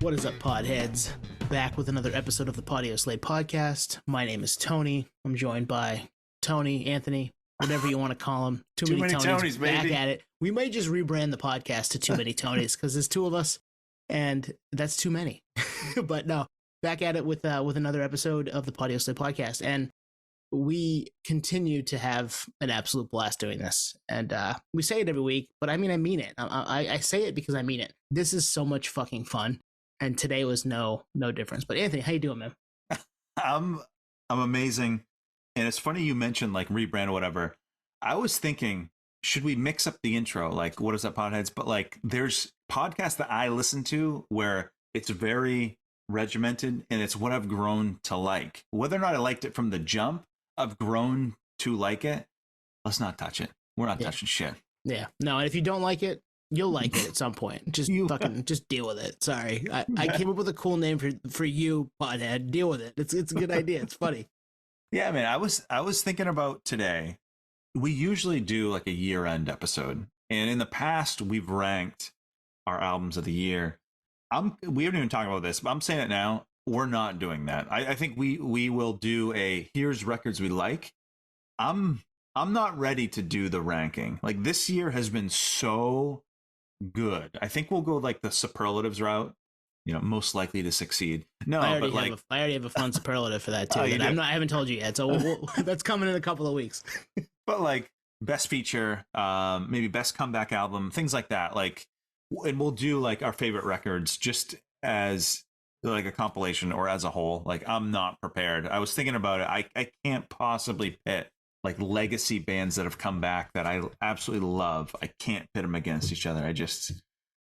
What is up, podheads? Back with another episode of the Podio Slay podcast. My name is Tony. I'm joined by Tony, Anthony, whatever you want to call him. Too many Tonys, back baby. at it. We might just rebrand the podcast to Too Many Tonys because there's two of us, and that's too many. But no, back at it with another episode of the Podio Slay podcast, and we continue to have an absolute blast doing this. And we say it every week, but I mean it. I say it because I mean it. This is so much fucking fun. And today was no difference. But Anthony, how you doing, man? I'm amazing. And it's funny you mentioned like rebrand or whatever. I was thinking, should we mix up the intro? Like, what is that, podheads? But like, there's podcasts that I listen to where it's very regimented and it's what I've grown to like. Whether or not I liked it from the jump, I've grown to like it. Let's not touch it. We're not touching shit. Yeah. No, and if you don't like it, you'll like it at some point. Just just deal with it. Sorry. I came up with a cool name for you, podhead. Deal with it. It's a good idea. It's funny. Yeah, man. I was thinking about today. We usually do like a year-end episode. And in the past, we've ranked our albums of the year. We haven't even talked about this, but I'm saying it now. We're not doing that. I think we will do a here's records we like. I'm not ready to do the ranking. Like, this year has been so good. I think we'll go like the superlatives route. You know, most likely to succeed. No, I already have a fun superlative for that too. I haven't told you yet, so that's coming in a couple of weeks. But like best feature, maybe best comeback album, things like that. Like, and we'll do like our favorite records just as like a compilation or as a whole. Like, I'm not prepared. I was thinking about it. I can't possibly pit like legacy bands that have come back that I absolutely love. I can't pit them against each other. I just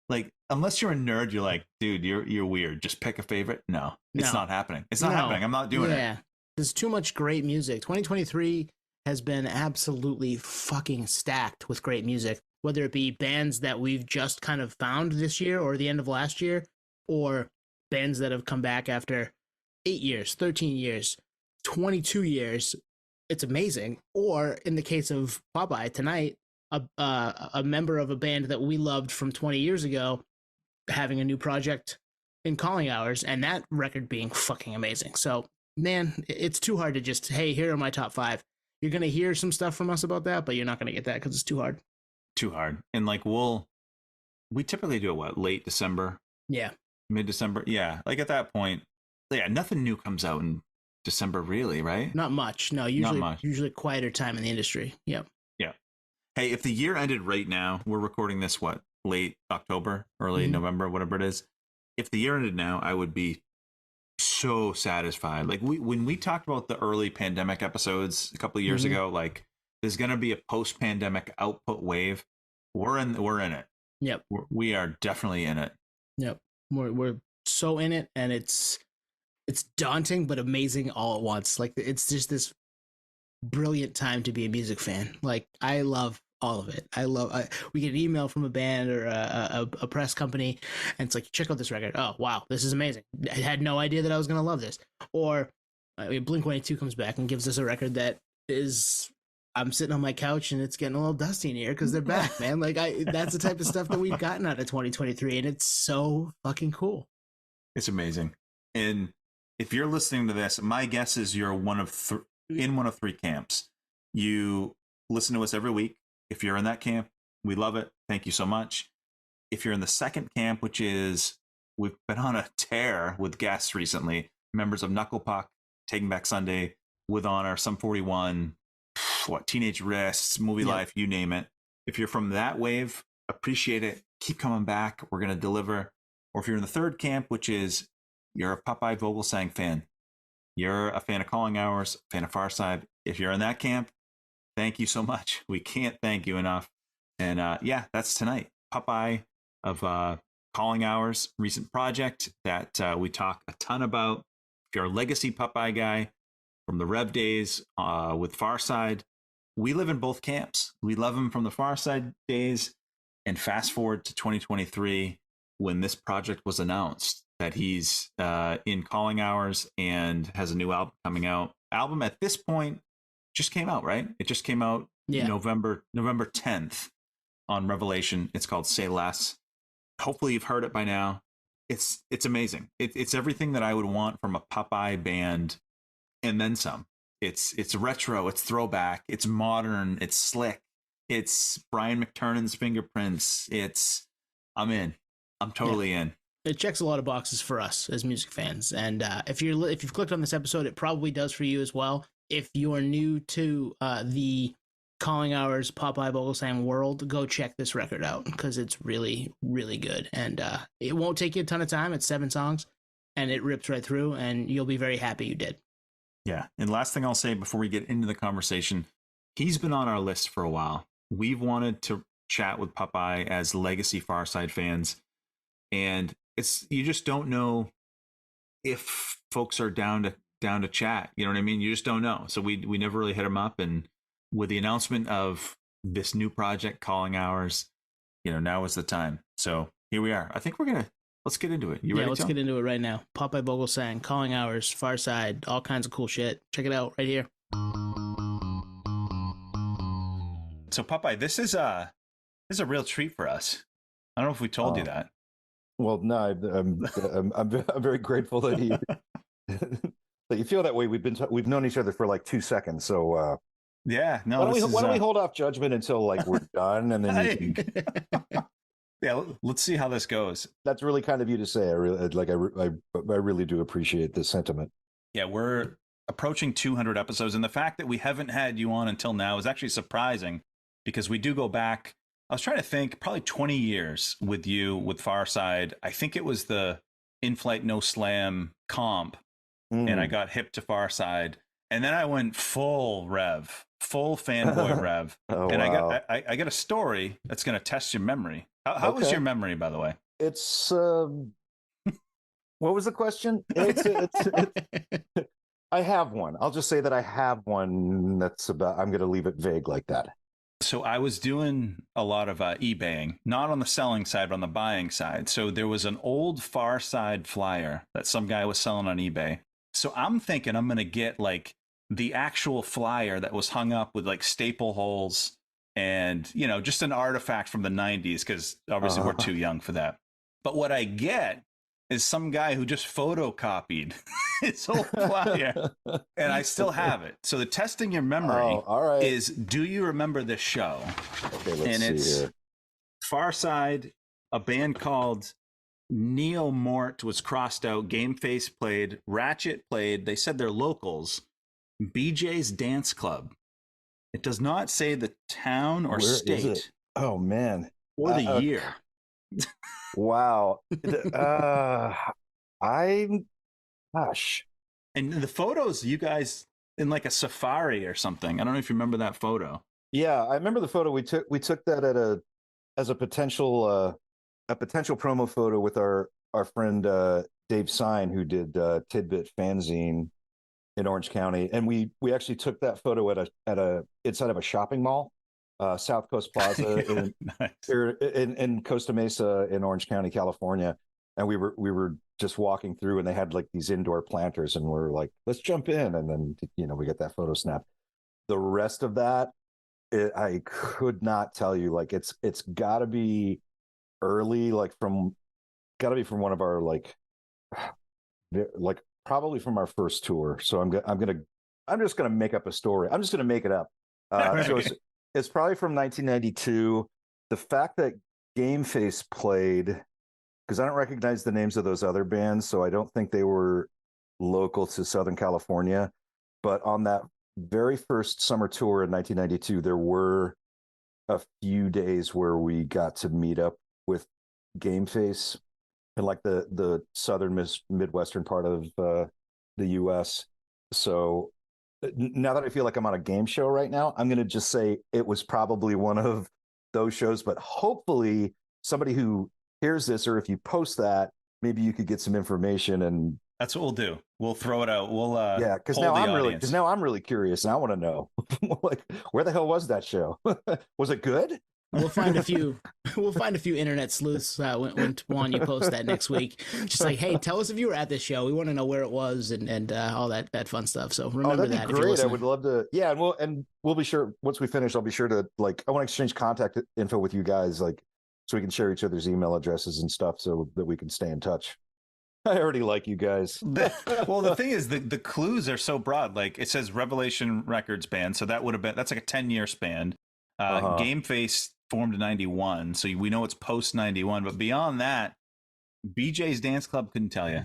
like, unless you're a nerd, you're like, dude, you're weird. Just pick a favorite. No, it's not happening. It's not happening. I'm not doing it. Yeah, there's too much great music. 2023 has been absolutely fucking stacked with great music, whether it be bands that we've just kind of found this year or the end of last year, or bands that have come back after 8 years, 13 years, 22 years. It's amazing. Or in the case of Popeye tonight, a member of a band that we loved from 20 years ago having a new project in Calling Hours, and that record being fucking amazing. So, man, it's too hard to just, hey, here are my top 5. You're going to hear some stuff from us about that, but you're not going to get that because it's too hard. Too hard. And like, we typically do it, what, late December? Yeah. Mid-December? Yeah. Like, at that point, yeah, nothing new comes out in December, really, right? Not much. No, usually quieter time in the industry. Yep. Yeah. Hey, if the year ended right now, we're recording this, what, late October, early November, whatever it is. If the year ended now, I would be so satisfied. Like, when we talked about the early pandemic episodes a couple of years ago, like, there's going to be a post-pandemic output wave. We're in it. Yep. We are definitely in it. Yep. We're so in it, and it's daunting but amazing all at once. Like, it's just this brilliant time to be a music fan. Like, I love all of it. We get an email from a band or a press company, and it's like, check out this record. Oh, wow, this is amazing. I had no idea that I was going to love this. Or Blink-182 comes back and gives us a record that is, I'm sitting on my couch and it's getting a little dusty in here because they're back, man. Like, that's the type of stuff that we've gotten out of 2023, and it's so fucking cool. It's amazing. And if you're listening to this, my guess is you're in one of three camps. You listen to us every week. If you're in that camp, we love it. Thank you so much. If you're in the second camp, which is, we've been on a tear with guests recently, members of Knuckle Puck, Taking Back Sunday, With Honor, Sum 41, Teenage Wrists, Movie Life, you name it. If you're from that wave, appreciate it. Keep coming back. We're going to deliver. Or if you're in the third camp, which is, you're a Popeye Vogelsang fan. You're a fan of Calling Hours, fan of Farside. If you're in that camp, thank you so much. We can't thank you enough. And yeah, that's tonight. Popeye of Calling Hours, recent project that we talk a ton about. If you're a legacy Popeye guy from the Rev days with Farside, we live in both camps. We love him from the Farside days. And fast forward to 2023, when this project was announced, that he's in Calling Hours and has a new album coming out. Album at this point just came out, right? It just came out November 10th on Revelation. It's called Say Less. Hopefully you've heard it by now. it's amazing. It's everything that I would want from a Popeye band, and then some. It's retro, it's throwback, it's modern, it's slick, it's Brian McTernan's fingerprints. I'm in. I'm totally in. It checks a lot of boxes for us as music fans, and if you've clicked on this episode, it probably does for you as well. If you are new to the Calling Hours Popeye Vogelsang world, go check this record out because it's really, really good, and it won't take you a ton of time. It's 7 songs, and it rips right through, and you'll be very happy you did. Yeah, and last thing I'll say before we get into the conversation, he's been on our list for a while. We've wanted to chat with Popeye as legacy Farside fans, and you just don't know if folks are down to chat. You know what I mean? You just don't know. So we never really hit him up, and with the announcement of this new project, Calling Hours, now is the time. So here we are. I think let's get into it. You ready? Let's get into it right now. Popeye Vogelsang, Calling Hours, Farside, all kinds of cool shit. Check it out right here. So Popeye, this is a real treat for us. I don't know if we told you that. Well, no, I'm very grateful that that you feel that way. We've known each other for like 2 seconds, so yeah. No, why don't we hold off judgment until like we're done, and then you can... Yeah, let's see how this goes. That's really kind of you to say. I really do appreciate this sentiment. Yeah, we're approaching 200 episodes, and the fact that we haven't had you on until now is actually surprising because we do go back. I was trying to think, probably 20 years with you with Farside. I think it was the In-Flight No Slam comp, and I got hip to Farside, and then I went full fanboy rev. And wow. I got a story that's going to test your memory. How was your memory, by the way? It's what was the question? I have one. I'll just say that I have one. I'm going to leave it vague like that. So I was doing a lot of eBaying, not on the selling side, but on the buying side. So there was an old Farside flyer that some guy was selling on eBay. So I'm thinking I'm going to get like the actual flyer that was hung up with like staple holes and, just an artifact from the 90s, because obviously we're too young for that. But what I get is some guy who just photocopied his whole flyer, and I still have it. So the testing your memory is, do you remember this show? Okay, let's see here. Farside, a band called Neo Mort was crossed out, Gameface played, Ratchet played, they said they're locals, BJ's Dance Club. It does not say the town or state. Oh, man. Or the year. Wow. Gosh. And the photos, you guys in like a safari or something. I don't know if you remember that photo. Yeah, I remember the photo. We took that as a potential promo photo with our friend Dave Sine, who did Tidbit Fanzine in Orange County, and we actually took that photo at a inside of a shopping mall, South Coast Plaza in Costa Mesa in Orange County, California. And we were just walking through, and they had like these indoor planters, and we're like, let's jump in, and then we get that photo snap. The rest of that, I could not tell you. Like it's got to be early, got to be from one of our like probably from our first tour. So I'm just gonna make up a story. I'm just gonna make it up. So it's probably from 1992. The fact that Gameface played, because I don't recognize the names of those other bands, so I don't think they were local to Southern California. But on that very first summer tour in 1992, there were a few days where we got to meet up with Gameface in like the southern midwestern part of the U.S. So now that I feel like I'm on a game show right now, I'm going to just say it was probably one of those shows. But hopefully somebody who hears this, or if you post that, maybe you could get some information. And that's what we'll do. We'll throw it out. We'll because now I'm really curious, and I want to know like, where the hell was that show? Was it good? We'll find a few. We'll find a few internet sleuths when Juan, you post that next week. Just like, hey, tell us if you were at this show. We want to know where it was and all that fun stuff. So remember that'd that. Be great. I would love to. Yeah, and we'll be sure once we finish. I'll be sure to I want to exchange contact info with you guys, so we can share each other's email addresses and stuff, so that we can stay in touch. I already like you guys. Well, the thing is, the clues are so broad. Like it says Revelation Records band, so that would have been that's like a 10-year span. Game Face formed in '91, so we know it's post '91. But beyond that, BJ's Dance Club couldn't tell you.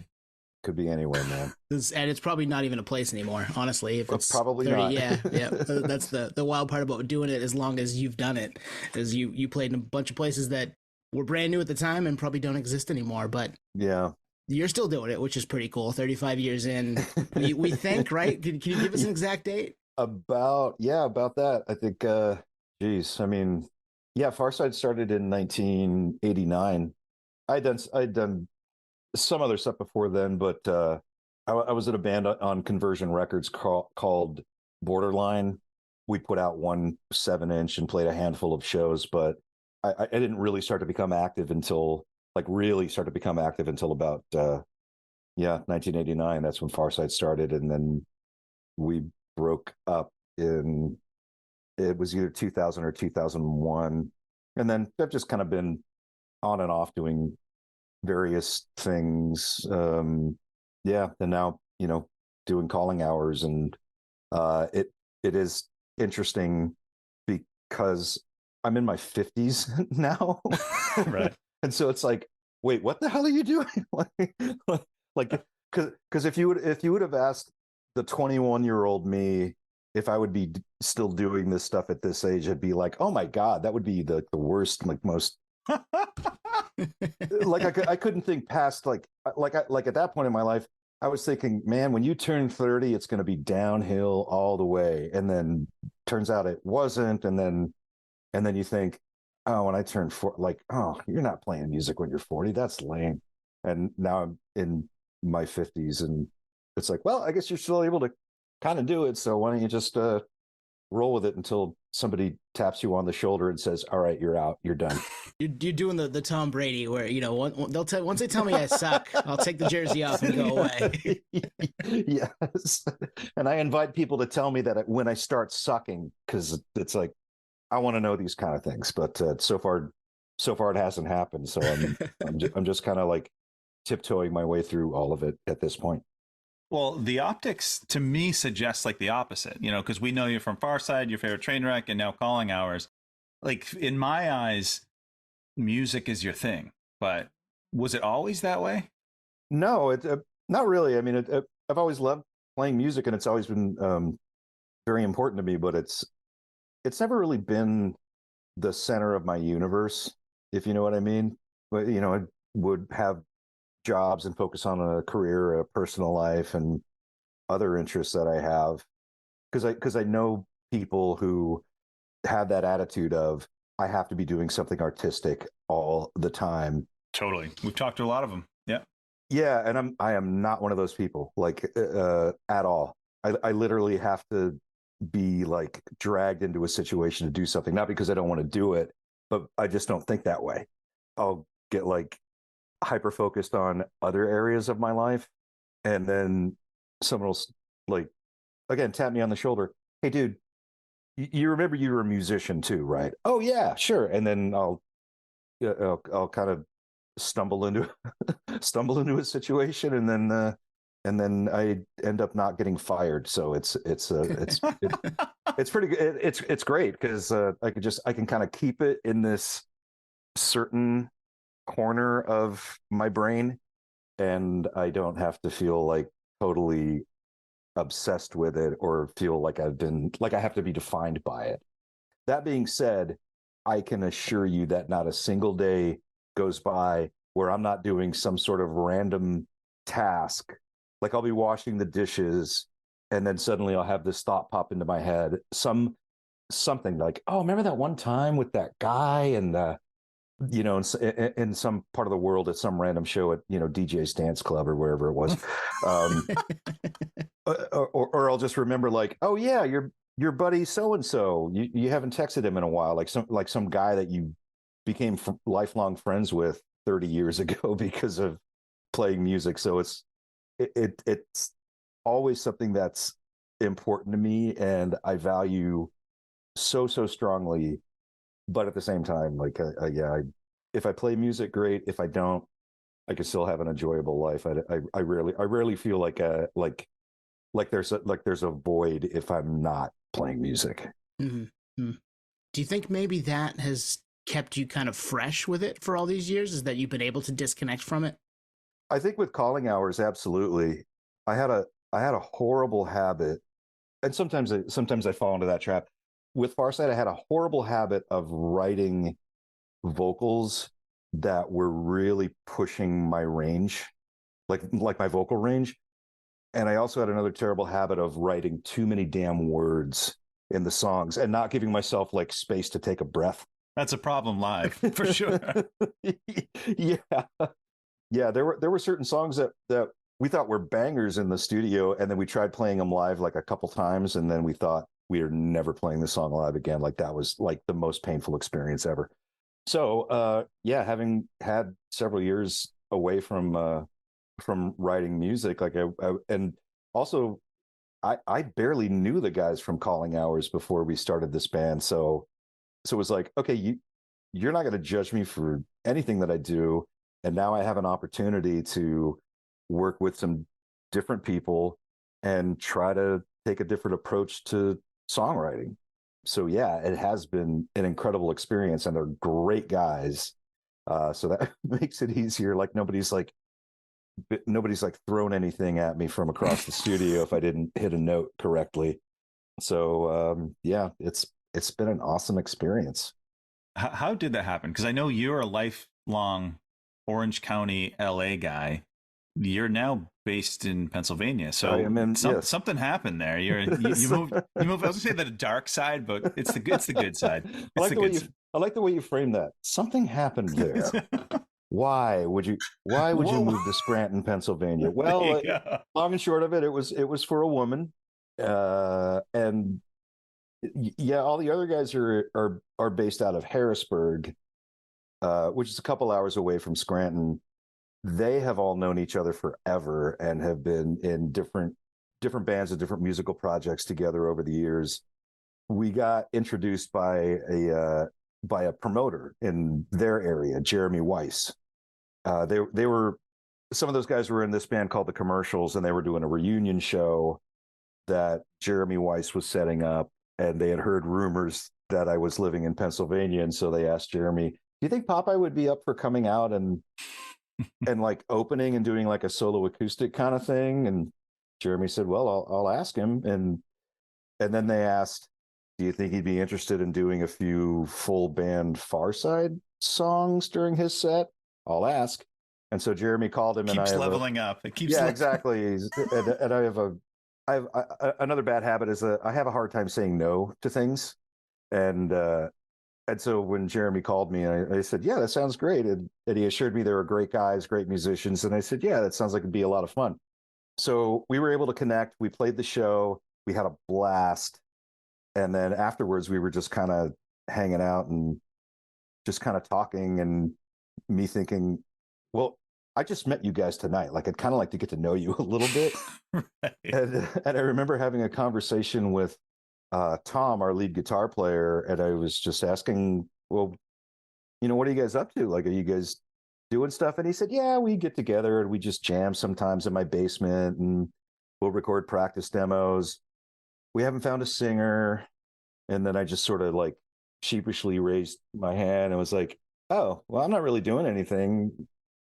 Could be anywhere, man. And it's probably not even a place anymore, honestly. If it's probably 30, not. Yeah. That's the wild part about doing it as long as you've done it, is you played in a bunch of places that were brand new at the time and probably don't exist anymore. But yeah, you're still doing it, which is pretty cool. 35 years in, we think, right? Can you give us an exact date? About that. I think, geez, I mean, yeah, Farside started in 1989. I'd done some other stuff before then, but I was in a band on Conversion Records called Borderline. We put out one 7-inch and played a handful of shows, but I didn't really start to become active until about 1989. That's when Farside started, and then we broke up it was either 2000 or 2001, and then I've just kind of been on and off doing various things. And now doing calling hours, and it is interesting because I'm in my 50s now. Right. And so it's like, wait, what the hell are you doing? like because if you would have asked the 21-year-old me if I would be still doing this stuff at this age, I'd be like, oh my God, that would be the worst, like most like I couldn't think past like at that point in my life, I was thinking, man, when you turn 30, it's going to be downhill all the way. And then turns out it wasn't. And then you think, oh, when I turn 40, like, oh, you're not playing music when you're 40. That's lame. And now I'm in my 50s, and it's like, well, I guess you're still able to kind of do it. So why don't you just roll with it until somebody taps you on the shoulder and says, all right, you're out, you're done. You're doing the Tom Brady where, once they tell me I suck, I'll take the jersey off and go away. Yes. And I invite people to tell me that when I start sucking, because it's like, I want to know these kind of things, but so far it hasn't happened. So I'm just kind of like tiptoeing my way through all of it at this point. Well, the optics to me suggests like the opposite, because we know you from Farside, your favorite train wreck, and now calling hours. Like in my eyes, music is your thing, but was it always that way? No, it's not really. I mean, I've always loved playing music, and it's always been very important to me, but it's never really been the center of my universe, if you know what I mean. But, I would have jobs and focus on a career, a personal life, and other interests that I have. Because I know people who have that attitude of, I have to be doing something artistic all the time. Totally. We've talked to a lot of them. Yeah. Yeah. And I am not one of those people, like at all. I literally have to be like dragged into a situation to do something, not because I don't want to do it, but I just don't think that way. I'll get like hyper focused on other areas of my life, and then someone will like, again, tap me on the shoulder. Hey, dude, you remember you were a musician too, right? Oh yeah, sure. And then I'll kind of stumble into a situation, and then I end up not getting fired. So it's pretty good. It's great because I can kind of keep it in this certain corner of my brain, and I don't have to feel like totally obsessed with it or feel like I have to be defined by it. That being said, I can assure you that not a single day goes by where I'm not doing some sort of random task. Like I'll be washing the dishes, and then suddenly I'll have this thought pop into my head, something like, oh, remember that one time with that guy, and in some part of the world at some random show at DJ's Dance Club or wherever it was. Or I'll just remember like, oh yeah, your buddy so and so, you haven't texted him in a while, like some guy that you became lifelong friends with 30 years ago because of playing music. So it's always something that's important to me, and I value so strongly. But at the same time, like, if I play music, great. If I don't, I can still have an enjoyable life. I rarely feel like there's a void if I'm not playing music. Mm-hmm. Do you think maybe that has kept you kind of fresh with it for all these years? Is that you've been able to disconnect from it? I think with calling hours, absolutely. I had a horrible habit, and sometimes I fall into that trap. With Farside, I had a horrible habit of writing vocals that were really pushing my range, like my vocal range. And I also had another terrible habit of writing too many damn words in the songs and not giving myself like space to take a breath. That's a problem live for sure. Yeah. There were certain songs that we thought were bangers in the studio, and then we tried playing them live like a couple times, and then we thought we are never playing the song live again. Like that was like the most painful experience ever. So having had several years away from writing music, like and also I barely knew the guys from Calling Hours before we started this band. So it was like, okay, you're not going to judge me for anything that I do. And now I have an opportunity to work with some different people and try to take a different approach to songwriting. So yeah, it has been an incredible experience, and they're great guys. So that makes it easier. Like nobody's like thrown anything at me from across the studio if I didn't hit a note correctly. So yeah, it's been an awesome experience. How did that happen? Because I know you're a lifelong Orange County, LA guy. You're now based in Pennsylvania, so yes. Something happened there. You moved. I was gonna say the dark side, but it's the good side. I like the way you frame that. Something happened there. Why would you move to Scranton, Pennsylvania? Well, long and short of it, it was for a woman, and yeah, all the other guys are based out of Harrisburg, which is a couple hours away from Scranton. They have all known each other forever and have been in different bands and different musical projects together over the years. We got introduced by a promoter in their area, Jeremy Weiss. They were, some of those guys were in this band called The Commercials, and they were doing a reunion show that Jeremy Weiss was setting up, and they had heard rumors that I was living in Pennsylvania, and so they asked Jeremy, "Do you think Popeye would be up for coming out and like opening and doing like a solo acoustic kind of thing?" And Jeremy said, "Well, I'll ask him." And then they asked, "Do you think he'd be interested in doing a few full band Farside songs during his set?" "I'll ask." And so Jeremy called him, and keeps leveling up. It keeps exactly. And I have another bad habit is I have a hard time saying no to things, and so when Jeremy called me, I said, "Yeah, that sounds great." And he assured me they were great guys, great musicians, and I said, "Yeah, that sounds like it'd be a lot of fun." So we were able to connect. We played the show. We had a blast. And then afterwards, we were just kind of hanging out and just kind of talking, and me thinking, well, I just met you guys tonight. Like, I'd kind of like to get to know you a little bit. Right. And I remember having a conversation with Tom, our lead guitar player, and I was just asking, well, what are you guys up to? Like, are you guys doing stuff? And he said, yeah, we get together and we just jam sometimes in my basement, and we'll record practice demos. We haven't found a singer. And then I just sort of like sheepishly raised my hand and was like, oh, well, I'm not really doing anything.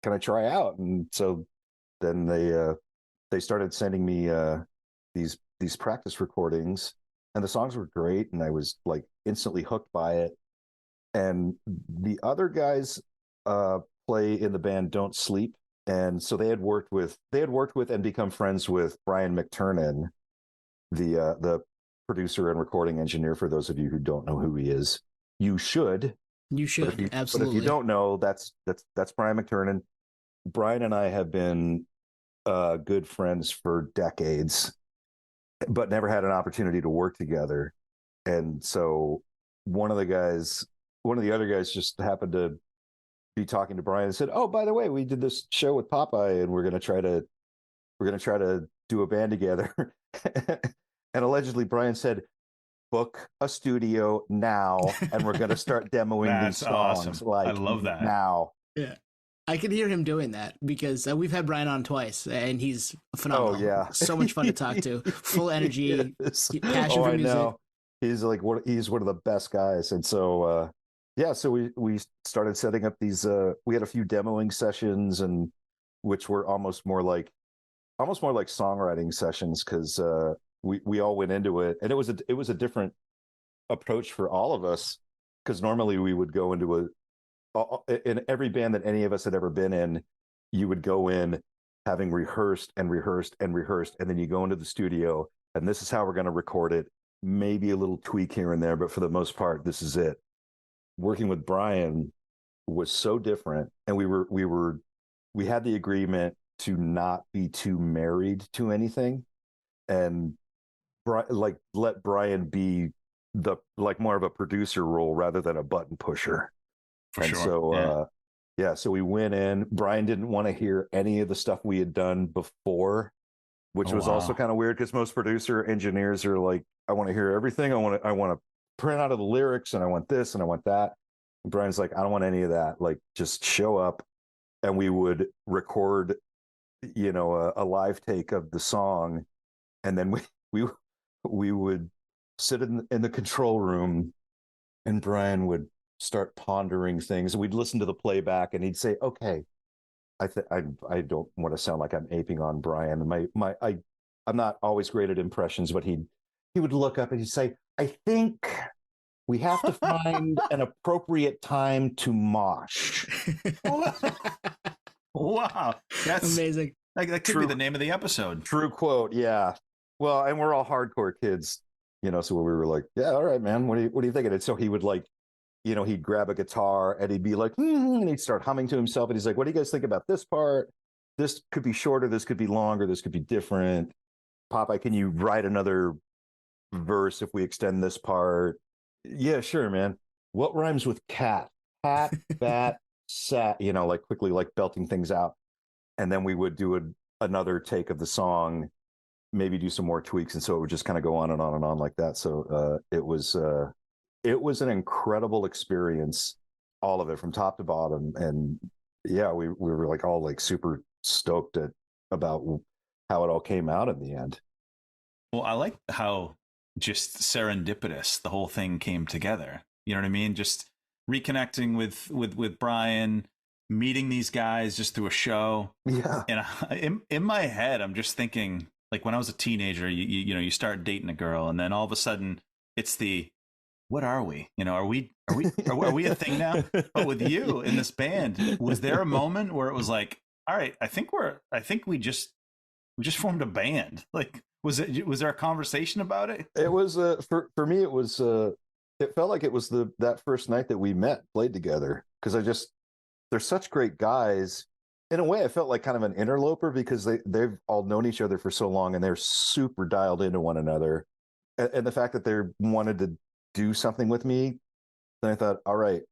Can I try out? And so then they started sending me these practice recordings, and the songs were great, and I was like instantly hooked by it. And the other guys play in the band Don't Sleep, and so they had worked with and become friends with Brian McTernan, the producer and recording engineer. For those of you who don't know who he is, you should. Absolutely. But if you don't know, that's Brian McTernan. Brian and I have been good friends for decades, but never had an opportunity to work together. And so one of the other guys just happened to be talking to Brian and said, "Oh, by the way, we did this show with Popeye, and we're going to try to do a band together." And allegedly Brian said, "Book a studio now, and we're going to start demoing these songs." Awesome. Like, I love that. Now. Yeah. I can hear him doing that because we've had Brian on twice, and he's phenomenal. Oh yeah, so much fun to talk to. Full energy, passion for I music. know. He's like he's one of the best guys, and so yeah. So we started setting up these. We had a few demoing sessions, and which were almost more like songwriting sessions because we all went into it, and it was a different approach for all of us because normally we would go into in every band that any of us had ever been in, you would go in having rehearsed and rehearsed and rehearsed, and then you go into the studio, and this is how we're going to record it. Maybe a little tweak here and there, but for the most part, this is it. Working with Brian was so different, and we had the agreement to not be too married to anything, and let Brian be the more of a producer role rather than a button pusher. For and sure. So so we went in. Brian didn't want to hear any of the stuff we had done before, which was also kind of weird because most producer engineers are like, I want to hear everything. I want to print out of the lyrics, and I want this and I want that. And Brian's like, I don't want any of that. Like, just show up, and we would record, a live take of the song, and then we would sit in the control room, and Brian would start pondering things. We'd listen to the playback, and he'd say, "Okay, I don't want to sound like I'm aping on Brian. I'm not always great at impressions, but he would look up and he'd say, I think we have to find an appropriate time to mosh." Wow, that's amazing. That could be the name of the episode. True quote. Yeah. Well, and we're all hardcore kids, so we were like, yeah, all right, man. What do you think of it? So he would he'd grab a guitar and he'd be like, and he'd start humming to himself. And he's like, what do you guys think about this part? This could be shorter. This could be longer. This could be different. Popeye, can you write another verse if we extend this part? Yeah, sure, man. What rhymes with cat? Cat, bat, sat, quickly belting things out. And then we would do another take of the song, maybe do some more tweaks. And so it would just kind of go on and on and on like that. So it was an incredible experience, all of it from top to bottom. And yeah, we were all super stoked about how it all came out in the end. Well, I like how just serendipitous the whole thing came together. You know what I mean? Just reconnecting with Brian, meeting these guys just through a show. Yeah. And in my head, I'm just thinking, like, when I was a teenager, you start dating a girl, and then all of a sudden it's what are we? Are we a thing now? But with you in this band, was there a moment where it was like, all right, I think we just formed a band? Like, was there a conversation about it? It was for me. It was it felt like it was that first night that we played together, because they're such great guys. In a way, I felt like kind of an interloper because they've all known each other for so long, and they're super dialed into one another. And the fact that they wanted to do something with me, then I thought, all right,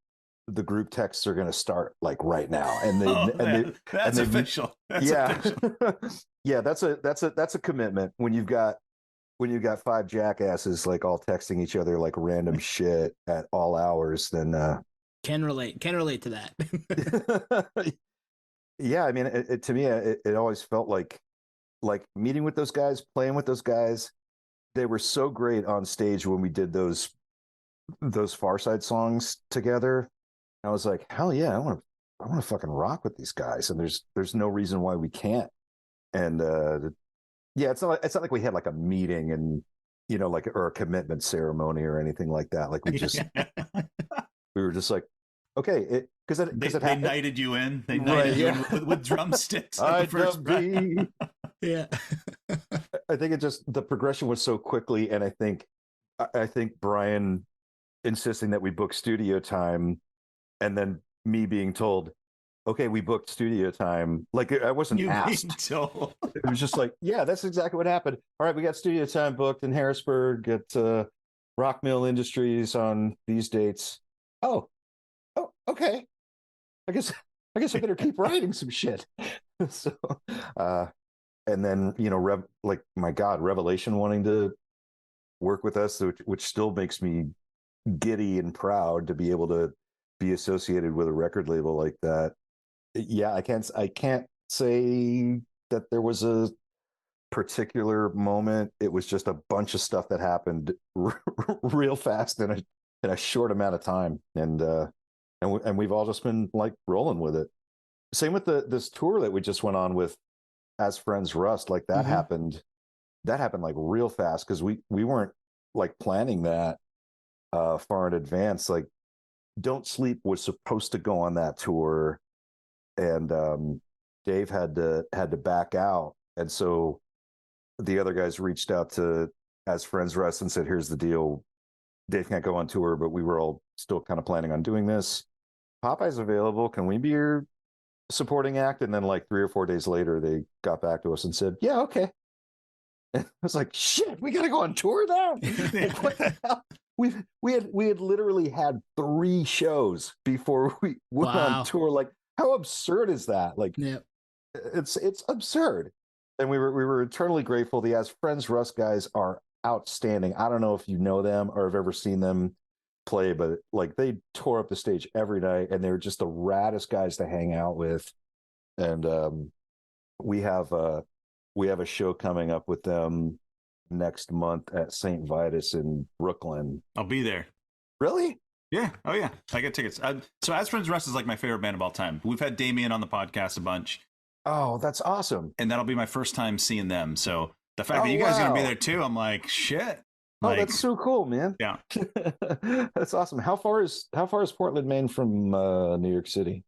the group texts are going to start right now, and that's official. Yeah, that's a commitment when you've got five jackasses all texting each other random shit at all hours. Then can relate to that. Yeah, I mean, to me, it always felt like meeting with those guys, playing with those guys. They were so great on stage when we did those Farside songs together. I was like, hell yeah, I want to fucking rock with these guys, and there's no reason why we can't. And yeah, it's not like we had a meeting and or a commitment ceremony or anything like that. Like we were just like, okay, because they knighted you in. They knighted you in with drumsticks. I first yeah. I think the progression was so quickly, and I think Brian insisting that we book studio time, and then me being told, okay, we booked studio time. I wasn't asked. It was just like, yeah, that's exactly what happened. All right, we got studio time booked in Harrisburg at Rock Mill Industries on these dates. Oh, okay. I guess I better keep writing some shit. So, and then my God, Revelation wanting to work with us, which still makes me giddy and proud to be able to be associated with a record label like that. yeah, I can't say that there was a particular moment. It was just a bunch of stuff that happened real fast in a short amount of time, and we've all just been like rolling with it. Same with this tour that we just went on with As Friends Rust. Like that happened like real fast because we weren't like planning that far in advance. Like Don't Sleep was supposed to go on that tour, and Dave had to back out, and so the other guys reached out to As Friends Rust and said, "Here's the deal: Dave can't go on tour, but we were all still kind of planning on doing this. Popeye's available. Can we be your supporting act?" And then like 3 or 4 days later, they got back to us and said, "Yeah, okay." And I was like, "Shit, we got to go on tour now." Like, what the hell? We had literally had 3 shows before we went on tour. Like, how absurd is that? Like, it's absurd. And we were eternally grateful. The As Friends Rust guys are outstanding. I don't know if you know them or have ever seen them play, but like they tore up the stage every night, and they're just the raddest guys to hang out with. And we have a show coming up with them next month at St. Vitus in Brooklyn. I'll be there. Really? Yeah. Oh yeah. I got tickets. So As Friends Rust is like my favorite band of all time. We've had Damien on the podcast a bunch. Oh, that's awesome. And that'll be my first time seeing them. So the fact that you guys are going to be there too, I'm like, shit. Oh, that's so cool, man. Yeah. That's awesome. How far is Portland, Maine from New York City?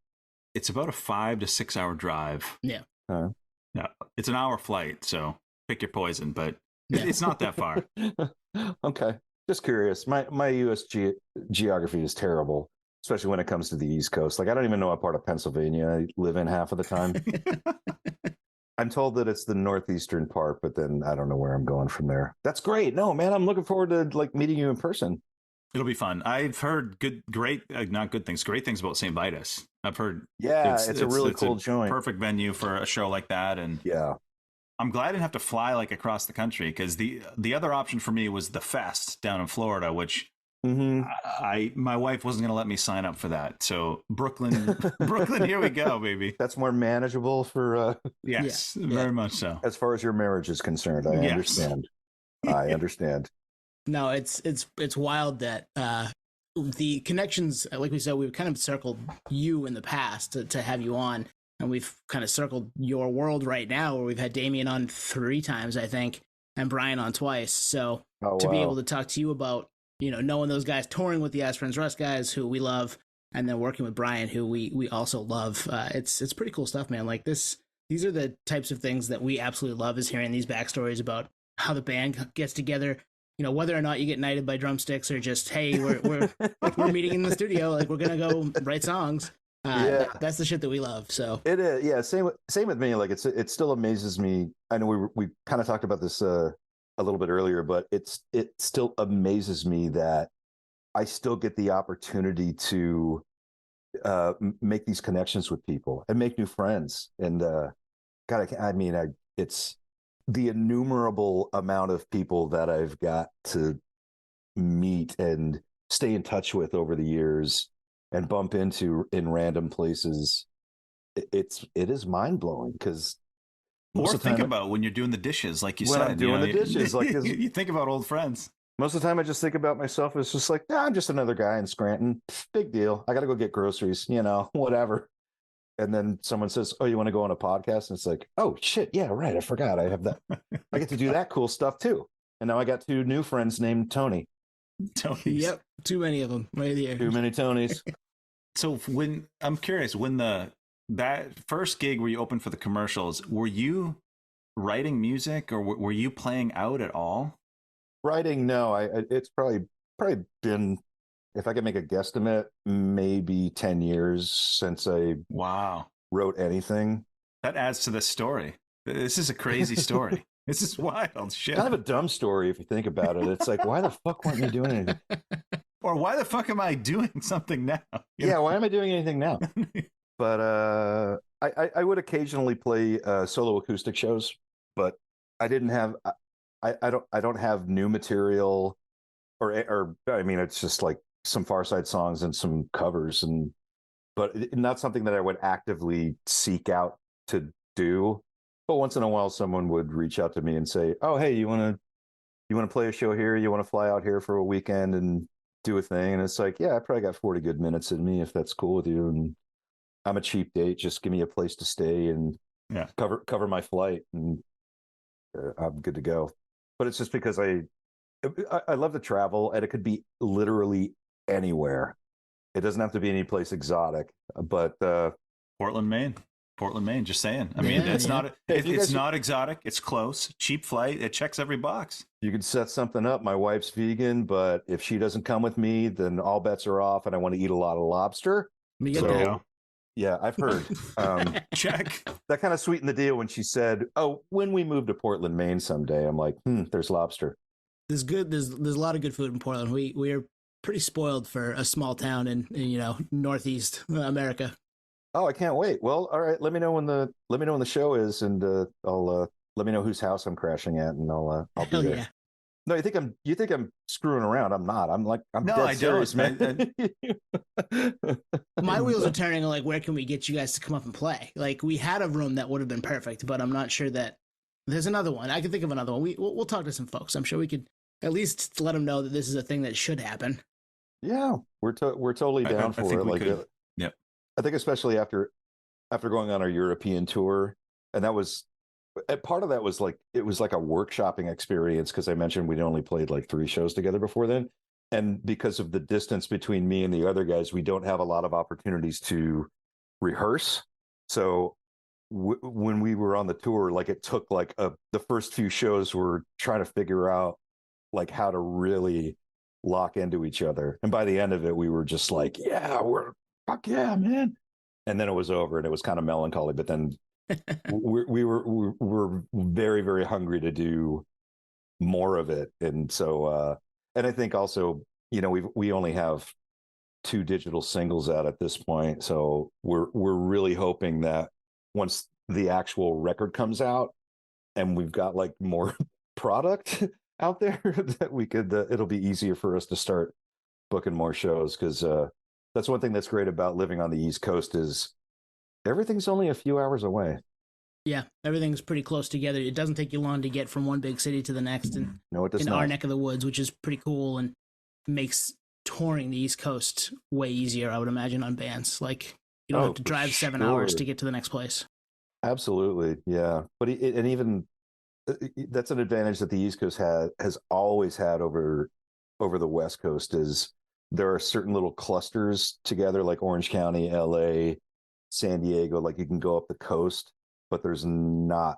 It's about a 5 to 6 hour drive. Yeah. Yeah. It's an hour flight, so pick your poison, but it's not that far. Okay. Just curious. My US geography is terrible, especially when it comes to the East Coast. Like, I don't even know what part of Pennsylvania I live in half of the time. I'm told that it's the northeastern part, but then I don't know where I'm going from there. That's great. No, man, I'm looking forward to like meeting you in person. It'll be fun. I've heard great things about St. Vitus. I've heard. Yeah, it's a really cool joint. Perfect venue for a show like that. And yeah, I'm glad I didn't have to fly like across the country, because the other option for me was the Fest down in Florida, which my wife wasn't going to let me sign up for that. So Brooklyn, here we go, baby. That's more manageable for. Yes, very much so. As far as your marriage is concerned, I understand. I understand. No, it's wild that the connections, like we said, we've kind of circled you in the past to have you on, and we've kind of circled your world right now, where we've had Damien on 3 times, I think, and Brian on twice. So to be able to talk to you about, knowing those guys, touring with the As Friends Rust guys, who we love, and then working with Brian, who we also love, it's pretty cool stuff, man. Like these are the types of things that we absolutely love, is hearing these backstories about how the band gets together. Whether or not you get knighted by drumsticks, or just, hey, we're meeting in the studio, like we're gonna go write songs. That's the shit that we love. So it is, yeah. Same with me. Like it still amazes me. I know we kind of talked about this a little bit earlier, but it still amazes me that I still get the opportunity to make these connections with people and make new friends. And God, it's the innumerable amount of people that I've got to meet and stay in touch with over the years and bump into in random places. It is mind blowing, because think about when you're doing the dishes, like you said. I'm doing the dishes, like you think about old friends. Most of the time, I just think about myself as just like, I'm just another guy in Scranton. Big deal. I got to go get groceries, whatever. And then someone says, "Oh, you want to go on a podcast?" And it's like, "Oh shit, yeah, right. I forgot. I have that. I get to do that cool stuff too." And now I got 2 new friends named Tony. Tonys. Yep, too many of them right here. Too many Tonys. So I'm curious, when that first gig where you opened for the commercials, were you writing music, or were you playing out at all? Writing, no. It's probably been, if I could make a guesstimate, maybe 10 years since I wrote anything. That adds to the story. This is a crazy story. This is wild shit. Kind of a dumb story if you think about it. It's like, why the fuck weren't you doing anything? Or why the fuck am I doing something now? Why am I doing anything now? But I would occasionally play solo acoustic shows, but I didn't have. I don't have new material, or I mean, it's just like some Farside songs and some covers, and but not something that I would actively seek out to do. But once in a while, someone would reach out to me and say, "Oh, hey, you want to play a show here? You want to fly out here for a weekend and do a thing?" And it's like, yeah, I probably got 40 good minutes in me if that's cool with you. And I'm a cheap date. Just give me a place to stay and cover my flight, and I'm good to go. But it's just because I love to travel, and it could be literally anywhere. It doesn't have to be any place exotic, but Portland, Maine. Just saying. I mean, it's not exotic. It's close, cheap flight. It checks every box. You could set something up. My wife's vegan, but if she doesn't come with me, then all bets are off, and I want to eat a lot of lobster. Yeah, I've heard. Check. That kind of sweetened the deal when she said, "Oh, when we move to Portland, Maine someday." I'm like, there's lobster. There's a lot of good food in Portland. We are pretty spoiled for a small town in Northeast America. Oh, I can't wait. Well, all right. Let me know when the show is, and I'll let me know whose house I'm crashing at, and I'll be there. Yeah. No, you think I'm screwing around? I'm not. I'm dead serious, man. My wheels are turning. Like, where can we get you guys to come up and play? Like, we had a room that would have been perfect, but I'm not sure that there's another one. I can think of another one. We'll talk to some folks. I'm sure we could at least let them know that this is a thing that should happen. Yeah, we're totally down for it. Like, yep. I think especially after going on our European tour, and that was part of that was like, it was like a workshopping experience, because I mentioned we'd only played like 3 shows together before then, and because of the distance between me and the other guys, we don't have a lot of opportunities to rehearse. So when we were on the tour, like, it took like the first few shows were trying to figure out like how to really lock into each other, and by the end of it, we were just like, fuck yeah, man. And then it was over, and it was kind of melancholy, but then we were very, very hungry to do more of it. And so and I think also, we only have 2 digital singles out at this point, so we're really hoping that once the actual record comes out and we've got like more product out there, that we could it'll be easier for us to start booking more shows, because that's one thing that's great about living on the East Coast is everything's only a few hours away. Yeah, everything's pretty close together. It doesn't take you long to get from one big city to the next, and no, it does in not. Our neck of the woods, which is pretty cool and makes touring the East Coast way easier, I would imagine, on bands. Like, you don't have to drive 7 hours to get to the next place. Absolutely, yeah. But even that's an advantage that the East Coast has always had over the West Coast, is there are certain little clusters together, like Orange County, LA, San Diego. Like, you can go up the coast, but there's not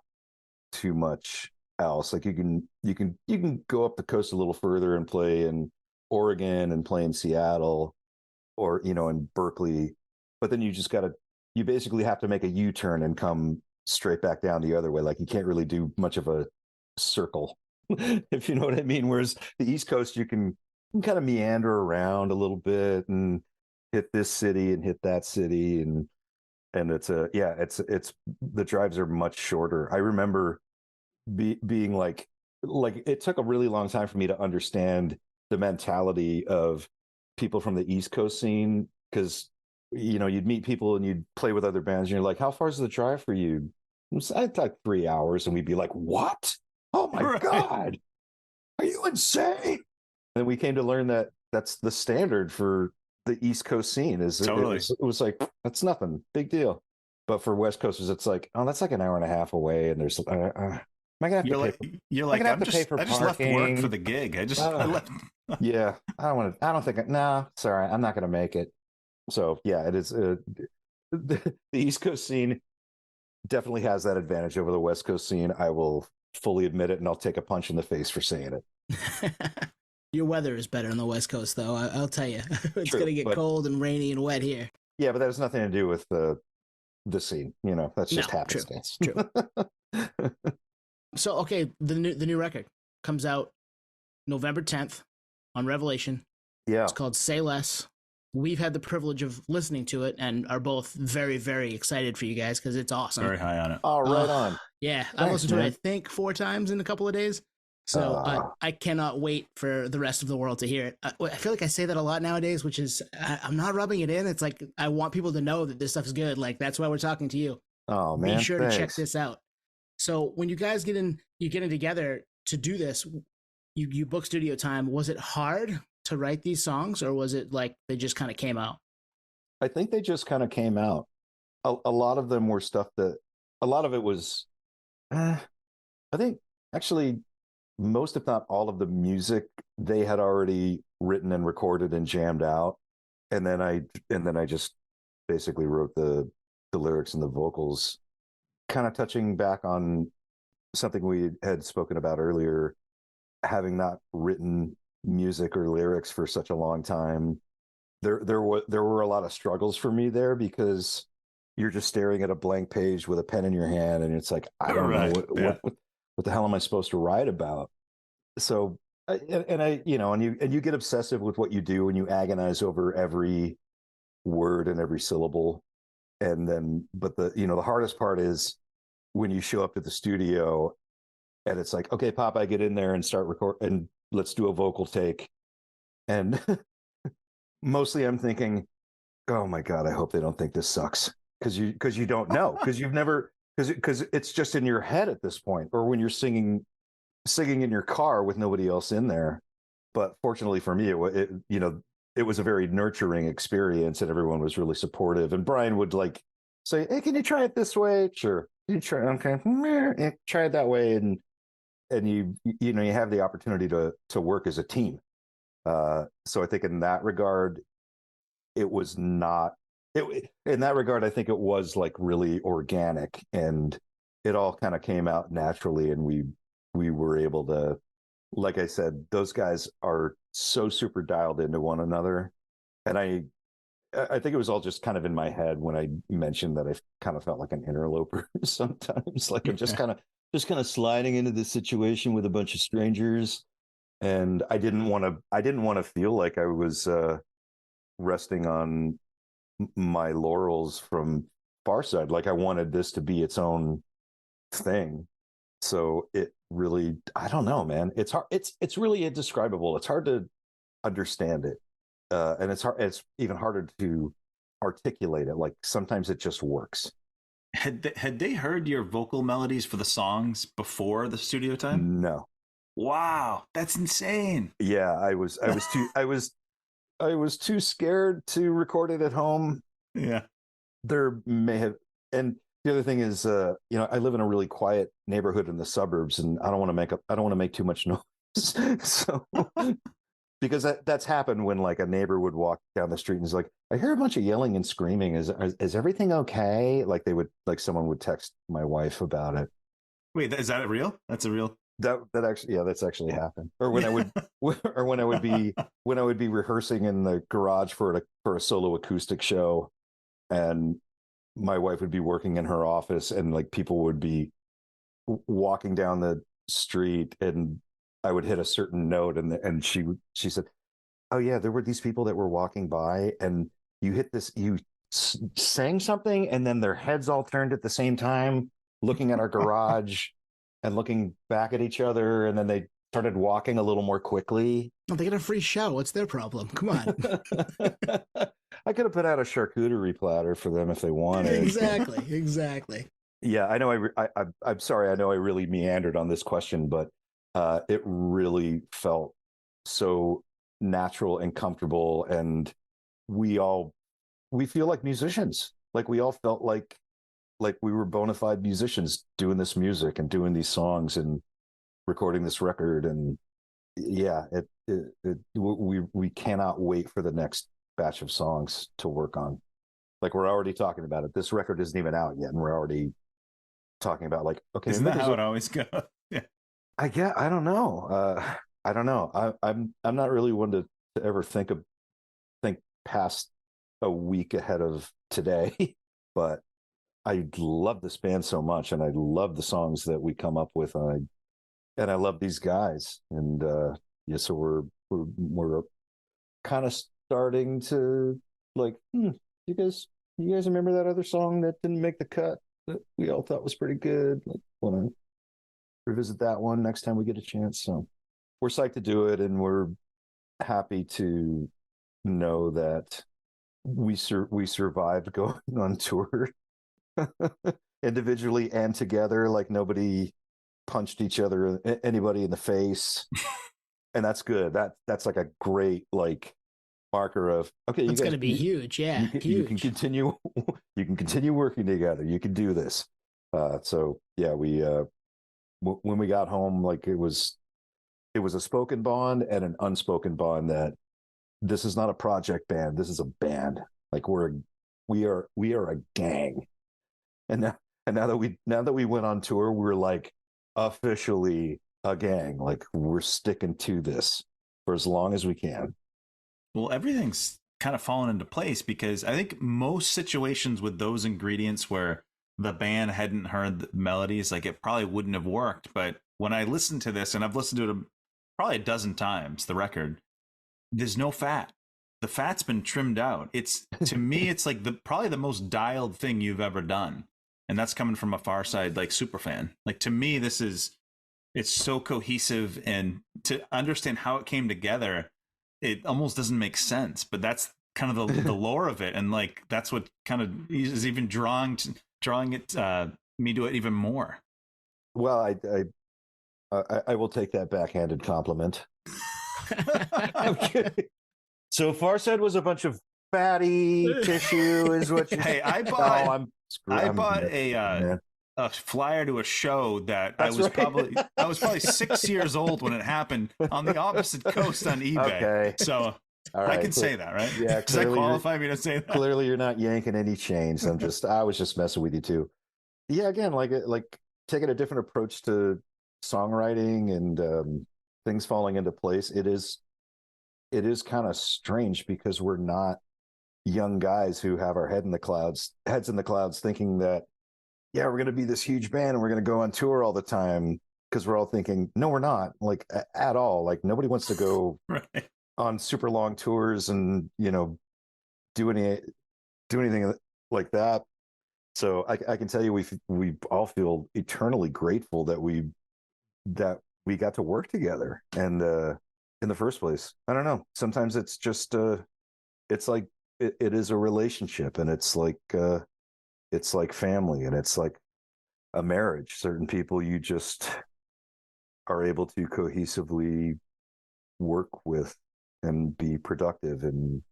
too much else. Like, you can go up the coast a little further and play in Oregon and play in Seattle, or in Berkeley, but then you basically have to make a U-turn and come straight back down the other way. Like, you can't really do much of a circle, if you know what I mean. Whereas the East Coast, you can kind of meander around a little bit and hit this city and hit that city, and it's the drives are much shorter. I remember being like it took a really long time for me to understand the mentality of people from the East Coast scene, because you'd meet people and you'd play with other bands, and you're like, how far is the drive for you? I'd like 3 hours, and we'd be like, what? Oh my God, are you insane? And we came to learn that that's the standard for the East Coast scene. It was like, that's nothing, big deal. But for West Coasters, it's like, oh, that's like an hour and a half away, and there's am I gonna have to pay? I just left work for the gig. I left. Yeah, sorry, I'm not gonna make it. So yeah, it is. The East Coast scene definitely has that advantage over the West Coast scene. I will fully admit it, and I'll take a punch in the face for saying it. Your weather is better on the West Coast, though. I'll tell you, it's going to get cold and rainy and wet here. Yeah, but that has nothing to do with the scene. That's just happenstance. True. So, okay, the new record comes out November 10th on Revelation. Yeah, it's called Say Less. We've had the privilege of listening to it and are both very, very excited for you guys because it's awesome. Very high on it. Oh, right on. Yeah, I listened to it, I think, 4 times in a couple of days. So I cannot wait for the rest of the world to hear it. I feel like I say that a lot nowadays, which is I'm not rubbing it in. It's like I want people to know that this stuff is good. Like that's why we're talking to you. Oh man, be sure thanks. to check this out. So when you guys getting together to do this, you book studio time. Was it hard to write these songs, or was it like they just kind of came out? I think they just kind of came out. A lot of them were stuff that a lot of it was. I think actually most, if not all, of the music they had already written and recorded and jammed out, and then I just basically wrote the lyrics and the vocals, kind of touching back on something we had spoken about earlier, having not written music or lyrics for such a long time. There were a lot of struggles for me there, because you're just staring at a blank page with a pen in your hand, and it's like, I don't know what the hell am I supposed to write about? So you get obsessive with what you do, and you agonize over every word and every syllable. And then, but the hardest part is when you show up to the studio and it's like, okay, Popeye, get in there and start record and let's do a vocal take. And mostly I'm thinking, oh my God, I hope they don't think this sucks. Cause you don't know, because it's just in your head at this point, or when you're singing in your car with nobody else in there. But fortunately for me, it was a very nurturing experience, and everyone was really supportive. And Brian would like say, "Hey, can you try it this way?" Sure. You try, okay, try it that way, and you have the opportunity to work as a team. So I think in that regard, it was not. In that regard, I think it was like really organic, and it all kind of came out naturally, and we were able to, like I said, those guys are so super dialed into one another. And I think it was all just kind of in my head when I mentioned that I kind of felt like an interloper sometimes. Like I'm just kind of sliding into this situation with a bunch of strangers. And I didn't want to feel like I was resting on my laurels from Farside. Like I wanted this to be its own thing. So it really, I don't know, man. It's hard. It's really indescribable. It's hard to understand it, and it's hard. It's even harder to articulate it. Like sometimes it just works. Had they heard your vocal melodies for the songs before the studio time? No. Wow, that's insane. Yeah, I was too scared to record it at home. Yeah, there may have, and the other thing is, I live in a really quiet neighborhood in the suburbs, and I don't want to make too much noise. So, because that's happened when like a neighbor would walk down the street and is like, I hear a bunch of yelling and screaming. Is everything okay? Like someone would text my wife about it. Wait, is that real? That's a real. That actually, yeah, that's actually happened. Or when I would be rehearsing in the garage for a solo acoustic show, and my wife would be working in her office, and like people would be walking down the street, and I would hit a certain note, and she said, "Oh yeah, there were these people that were walking by, and you sang something, and then their heads all turned at the same time, looking at our garage." And looking back at each other, and then they started walking a little more quickly. Oh, they get a free show. What's their problem? Come on. I could have put out a charcuterie platter for them if they wanted. Exactly. Yeah, I know. I'm sorry. I know I really meandered on this question, but it really felt so natural and comfortable, and we feel like musicians. Like we all felt like we were bona fide musicians doing this music and doing these songs and recording this record. And yeah, we cannot wait for the next batch of songs to work on. Like we're already talking about it. This record isn't even out yet, and we're already talking about like, okay, isn't that how it always goes? Yeah. I don't know. I don't know. I'm not really one to ever think past a week ahead of today, but I love this band so much, and I love the songs that we come up with, and I love these guys, and yeah, so we're kind of starting to like, you guys remember that other song that didn't make the cut that we all thought was pretty good? Like, want to revisit that one next time we get a chance. So we're psyched to do it, and we're happy to know that we survived going on tour individually and together. Like nobody punched anybody in the face, and that's good. That's like a great like marker of okay. It's going to be huge. Yeah, huge. You can continue. You can continue working together. You can do this. So yeah, we when we got home, like it was a spoken bond and an unspoken bond that this is not a project band. This is a band. Like we are a gang. And now that we went on tour, we're like officially a gang. Like we're sticking to this for as long as we can. Well, everything's kind of fallen into place because I think most situations with those ingredients where the band hadn't heard the melodies, like it probably wouldn't have worked. But when I listened to this, and I've listened to it probably a dozen times, the record, there's no fat. The fat's been trimmed out. It's, to me, it's like probably the most dialed thing you've ever done. And that's coming from a Farside like super fan. Like to me, it's so cohesive, and to understand how it came together, it almost doesn't make sense. But that's kind of the lore of it, and like that's what kind of is even drawing it me to it even more. Well, I will take that backhanded compliment. Okay. So Farside was a bunch of fatty tissue, is what you. Hey, I bought a flyer to a show that I was probably 6 years old when it happened on the opposite coast on eBay. Okay. So all right, I can say that, right? Yeah. Does that qualify me to say that? Clearly, you're not yanking any chains. I was just messing with you too. Yeah. Again, like taking a different approach to songwriting and things falling into place. It is kind of strange because we're not young guys who have our heads in the clouds thinking that, yeah, we're going to be this huge band and we're going to go on tour all the time, because we're all thinking, no, we're not, like at all. Like nobody wants to go right on super long tours and, do anything like that. So I can tell you, we all feel eternally grateful that we got to work together. And in the first place, I don't know. Sometimes it's just it's like it is a relationship, and it's like family, and it's like a marriage. Certain people you just are able to cohesively work with and be productive and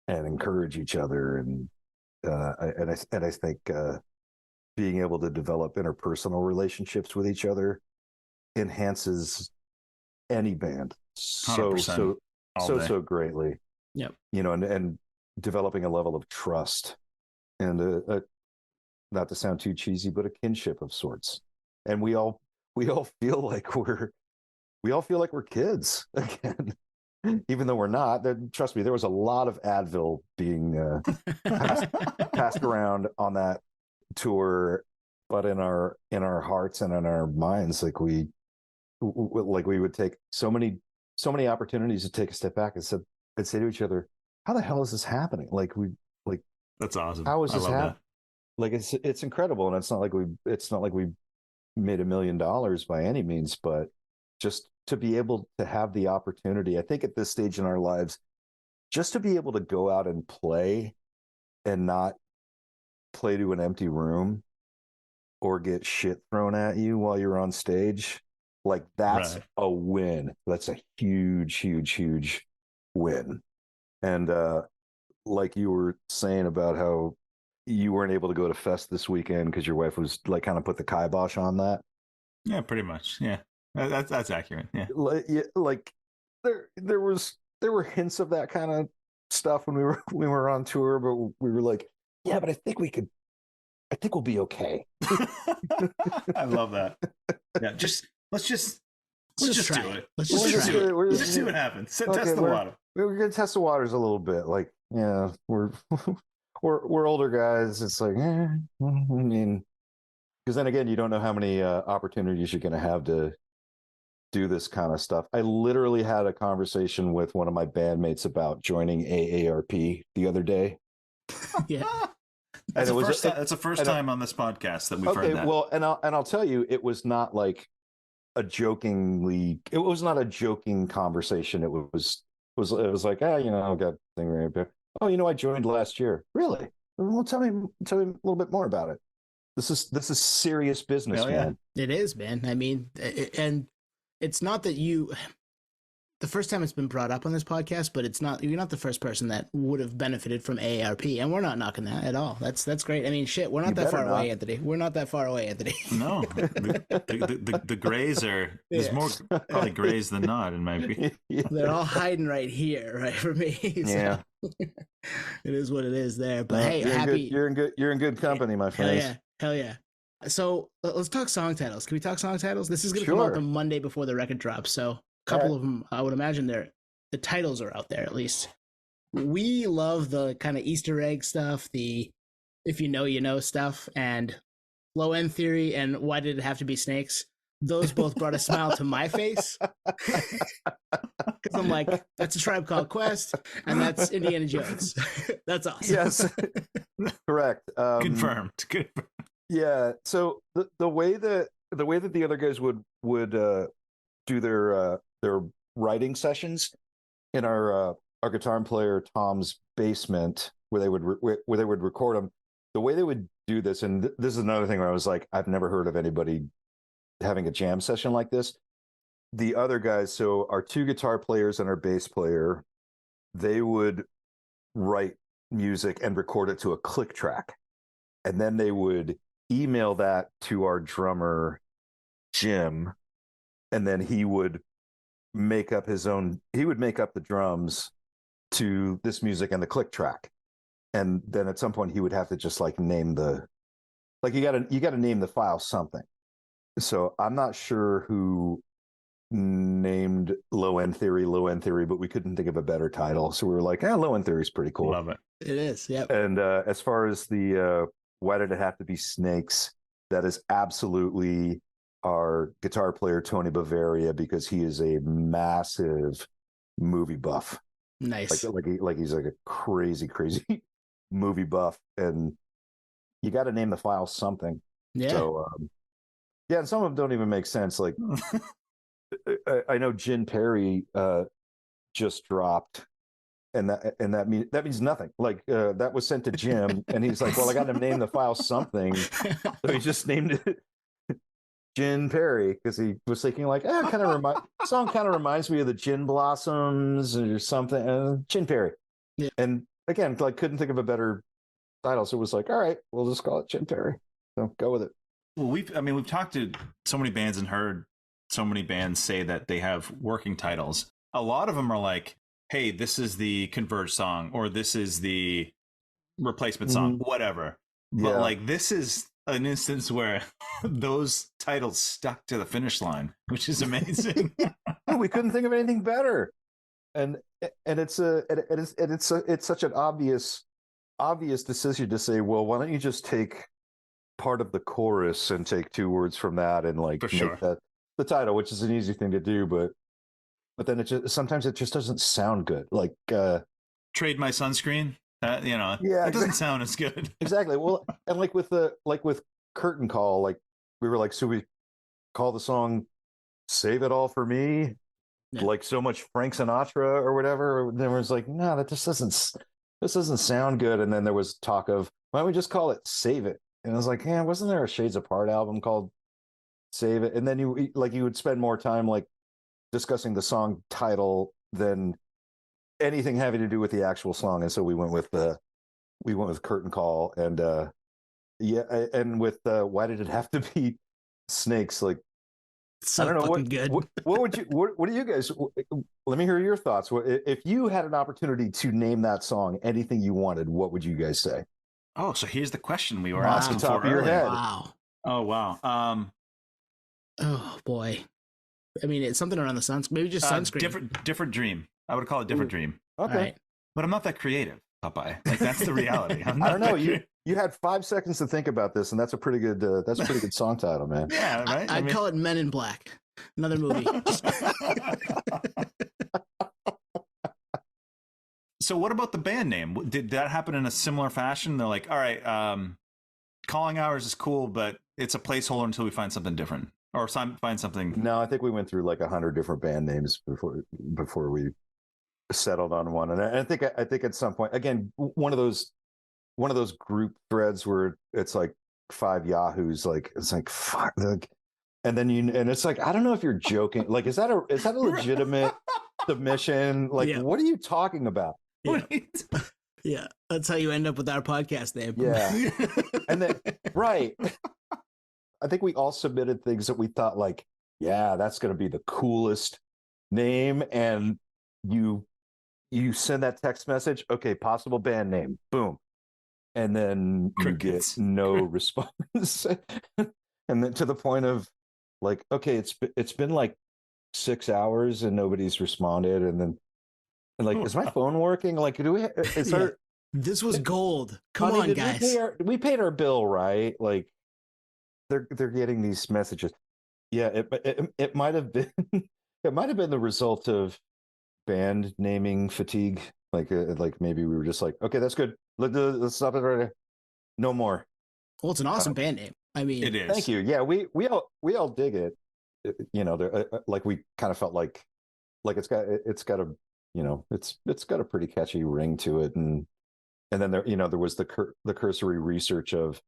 encourage each other, and I think being able to develop interpersonal relationships with each other enhances any band so greatly. Yep. And developing a level of trust and not to sound too cheesy, but a kinship of sorts. And we all feel like we're kids again, even though we're not. Trust me, there was a lot of Advil being passed around on that tour, but in our hearts and in our minds, like we would take so many opportunities to take a step back and say to each other, how the hell is this happening? That's awesome. How is this happening? Like it's incredible. And it's not like we made $1 million by any means, but just to be able to have the opportunity, I think at this stage in our lives, just to be able to go out and play and not play to an empty room or get shit thrown at you while you're on stage. Like that's right. A win. That's a huge, huge, huge win. And like you were saying about how you weren't able to go to Fest this weekend because your wife was like kind of put the kibosh on that. Yeah, pretty much. Yeah, that's accurate. Yeah, like there were hints of that kind of stuff when we were on tour, but we were like, yeah, but I think we'll be okay. I love that. Yeah, let's just do it. Let's just see what happens. Test the water. We're gonna test the waters a little bit. Like, yeah, we're older guys. It's like, I mean, because then again, you don't know how many opportunities you're gonna have to do this kind of stuff. I literally had a conversation with one of my bandmates about joining AARP the other day. Yeah. That's the first time on this podcast that we've heard that. Well, and I'll tell you, it was not like it was not a joking conversation. It was like, I got a thing right there. Oh, I joined last year. Really? Well, tell me a little bit more about it. This is serious business, man. It is, man. I mean, and it's not that the first time it's been brought up on this podcast, but you're not the first person that would have benefited from AARP, and we're not knocking that at all. That's great. I mean, shit, we're not that far away, Anthony. We're not that far away, Anthony. No, the grays are. There's more probably grays than not in my opinion. They're all hiding right here, right for me. So Yeah, it is what it is there. But hey, you're in good company, my friends. Hell yeah. So let's talk song titles. Can we talk song titles? This is going to come out the Monday before the record drops, so. Couple of them, I would imagine the titles are out there at least. We love the kind of Easter egg stuff, the if you know stuff, and Low End Theory and Why Did It Have to Be Snakes. Those both brought a smile to my face because I'm like, that's a Tribe Called Quest, and that's Indiana Jones. That's awesome. Yes, correct. Confirmed. Yeah. So the way that the other guys would do their writing sessions in our guitar player Tom's basement, where they would record them. The way they would do this, and this is another thing where I was like, I've never heard of anybody having a jam session like this. The other guys, so our two guitar players and our bass player, they would write music and record it to a click track, and then they would email that to our drummer Jim, and then he would make up the drums to this music and the click track. And then at some point he would have to just like name you got to name the file something. So I'm not sure who named Low End Theory, but we couldn't think of a better title. So we were like, Low End Theory is pretty cool. Love it. It is. Yep. And as far as the Why Did It Have to Be Snakes, that is absolutely our guitar player Tony Bavaria, because he is a massive movie buff. Nice. Like he's like a crazy movie buff, and you got to name the file something. Yeah. So and some of them don't even make sense. Like I know Gin Perry just dropped, and that means nothing. Like that was sent to Jim, and he's like, well, I got to name the file something, so he just named it Gin Perry, because he was thinking like, song kind of reminds me of the Gin Blossoms or something. Gin Perry. Yeah. And again, like couldn't think of a better title, so it was like, all right, we'll just call it Gin Perry. So go with it. Well, we've talked to so many bands and heard so many bands say that they have working titles. A lot of them are like, hey, this is the Converge song, or this is the replacement song, whatever. But like, this is an instance where those titles stuck to the finish line, which is amazing. We couldn't think of anything better, and it's such an obvious decision to say, well, why don't you just take part of the chorus and take two words from that and like make that the title, which is an easy thing to do, but then sometimes it just doesn't sound good. Like Trade My Sunscreen. It doesn't sound as good. Exactly. Well, and like with Curtain Call, like we were like, so we call the song "Save It All for Me," like so much Frank Sinatra or whatever. And then it was like, no, that just doesn't sound good. And then there was talk of, why don't we just call it "Save It"? And I was like, wasn't there a Shades Apart album called "Save It"? And then you would spend more time like discussing the song title than anything having to do with the actual song. And so we went with Curtain Call, and and with Why Did It Have to Be Snakes? Like, so I don't know what do you guys, let me hear your thoughts. If you had an opportunity to name that song anything you wanted, what would you guys say? Oh, so here's the question we were asking for top of your head. Wow. Oh wow. Oh boy. I mean, it's something around the sun. Maybe just sunscreen. Different dream. I would call it Different Dream. Okay. Right. But I'm not that creative, Popeye. Like, that's the reality. I don't know. You had 5 seconds to think about this, and that's a pretty good song title, man. Yeah, right. I'd call it Men in Black. Another movie. So what about the band name? Did that happen in a similar fashion? They're like, all right, Calling Hours is cool, but it's a placeholder until we find something different. or find something. No, I think we went through like 100 different band names before we settled on one. And I think at some point, again, one of those group threads where it's like 5 yahoos, like it's like fuck, and then and it's like, I don't know if you're joking. Like, is that a legitimate submission? Like, what are you talking about? Yeah. Yeah, that's how you end up with our podcast name. Yeah. And then right, I think we all submitted things that we thought like, yeah, that's going to be the coolest name. And you send that text message, okay, possible band name, boom, and then Crickets. You get no response. And then to the point of like, okay, it's been like 6 hours and nobody's responded, and then like, is my phone working? Like, This was gold. Come on, guys. We paid our bill, right? Like, they're getting these messages. Yeah, it might have been the result of band naming fatigue. Like maybe we were just like, okay, that's good. Let's stop it right there. No more. Well, it's an awesome band name. I mean, it is. Thank you. Yeah, we all dig it. You know, like we kind of felt like it's got a, you know, it's got a pretty catchy ring to it, and then there was the cursory research of,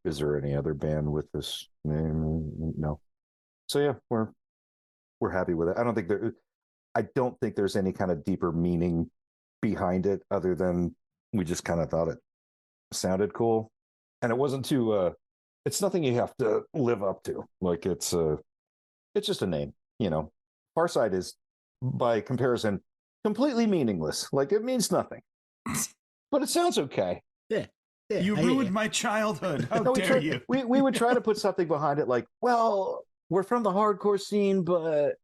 is there any other band with this name? No. So yeah, we're happy with it. I don't think there's any kind of deeper meaning behind it other than we just kind of thought it sounded cool, and it wasn't too it's nothing you have to live up to. Like, it's just a name, you know. Farside is, by comparison, completely meaningless. Like, it means nothing, but it sounds okay. Yeah. You ruined my childhood. How dare you? We would try to put something behind it, like, well, we're from the hardcore scene, but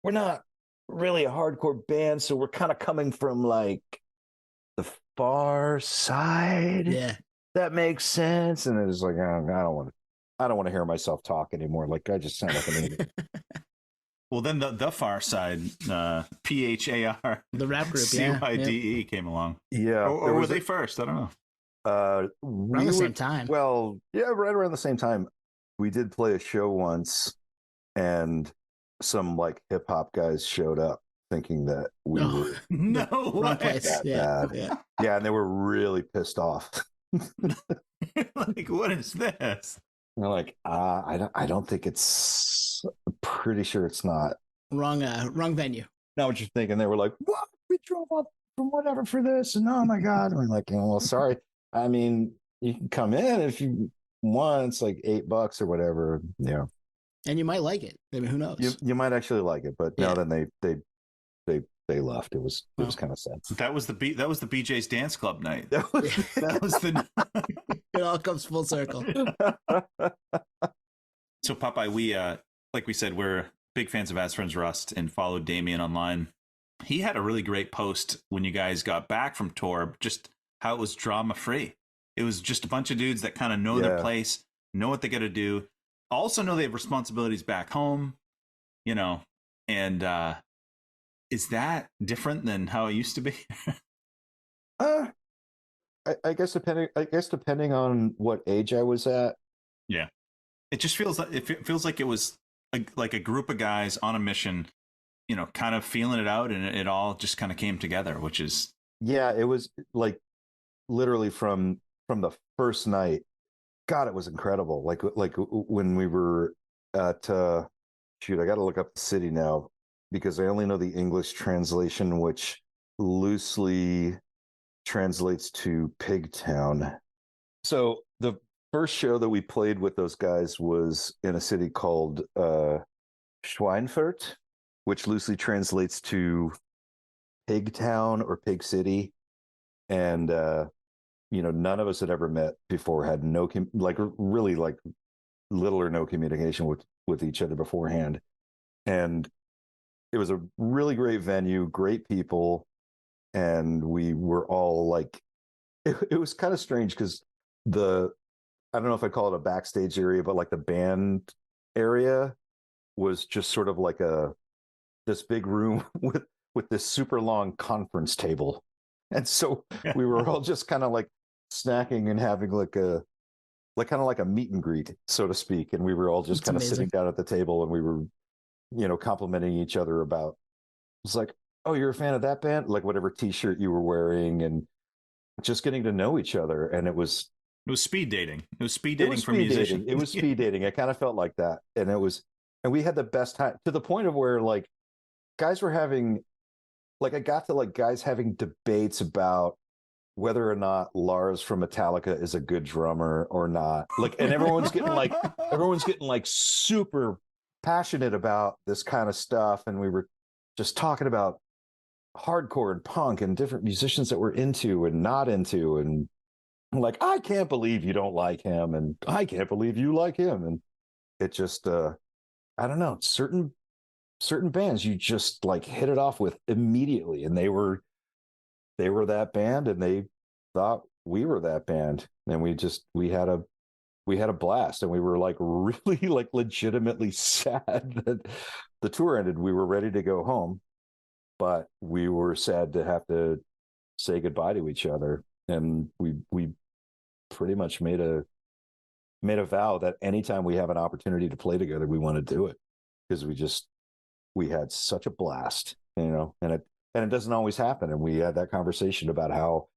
we're not really a hardcore band, so we're kind of coming from like the far side. Yeah, that makes sense. And it was like, I don't want to hear myself talk anymore. Like, I just sound like an idiot. Well, then the Far Side, PHAR, the rap group, CYDE came along. Yeah, or were they first? I don't know. Around the same time. Well, yeah, right around the same time. We did play a show once, and some like hip hop guys showed up thinking that we were no way. Yeah, and they were really pissed off. Like, what is this? We're like, I don't think it's. Pretty sure it's not. Wrong venue. Not what you're thinking. They were like, what? We drove up from whatever for this, and oh my god. And we're like, well, sorry. I mean, you can come in if you want. It's like $8 or whatever. Yeah. And you might like it. I mean, who knows? You might actually like it, but no. Then they left. It was kind of sad. That was the BJ's Dance Club night. That was the. It all comes full circle. So Popeye, we like we said, we're big fans of As Friends Rust and followed Damien online. He had a really great post when you guys got back from tour, just how it was drama free. It was just a bunch of dudes that kind of know their place, know what they got to do, also know they have responsibilities back home, you know. And is that different than how it used to be? I guess depending on what age I was at. Yeah, it just feels like it was like a group of guys on a mission, you know, kind of feeling it out, and it all just kind of came together, which is it was like literally from the first night. God, it was incredible. Like when we were at I got to look up the city now because I only know the English translation, which loosely translates to Pigtown. So the first show that we played with those guys was in a city called Schweinfurt, which loosely translates to Pigtown or Pig City. And none of us had ever met before, had no really little or no communication with each other beforehand. And it was a really great venue, great people, and we were all like, it was kind of strange because I don't know if I call it a backstage area, but like the band area was just sort of like this big room with this super long conference table. And so we were all just kind of like snacking and having like a like kind of like a meet and greet, so to speak. And we were all just That's kind of amazing. sitting down at the table and we were, complimenting each other about, it's like, oh, you're a fan of that band? Like whatever t-shirt you were wearing, and just getting to know each other. And it was speed dating. It was speed dating for musicians. It was speed dating. It kind of felt like that. And we had the best time, to the point of where like guys were having, like I got to like guys having debates about whether or not Lars from Metallica is a good drummer or not. Like, and everyone's getting like super passionate about this kind of stuff. And we were just talking about hardcore and punk and different musicians that we're into and not into. And I'm like, I can't believe you don't like him. And I can't believe you like him. And it just, I don't know, certain bands you just like hit it off with immediately. And they were that band and they thought we were that band. And we had a blast, and we were like really like legitimately sad that the tour ended. We were ready to go home, but we were sad to have to say goodbye to each other. And we pretty much made a vow that anytime we have an opportunity to play together, we want to do it, because we had such a blast, and it doesn't always happen. And we had that conversation about how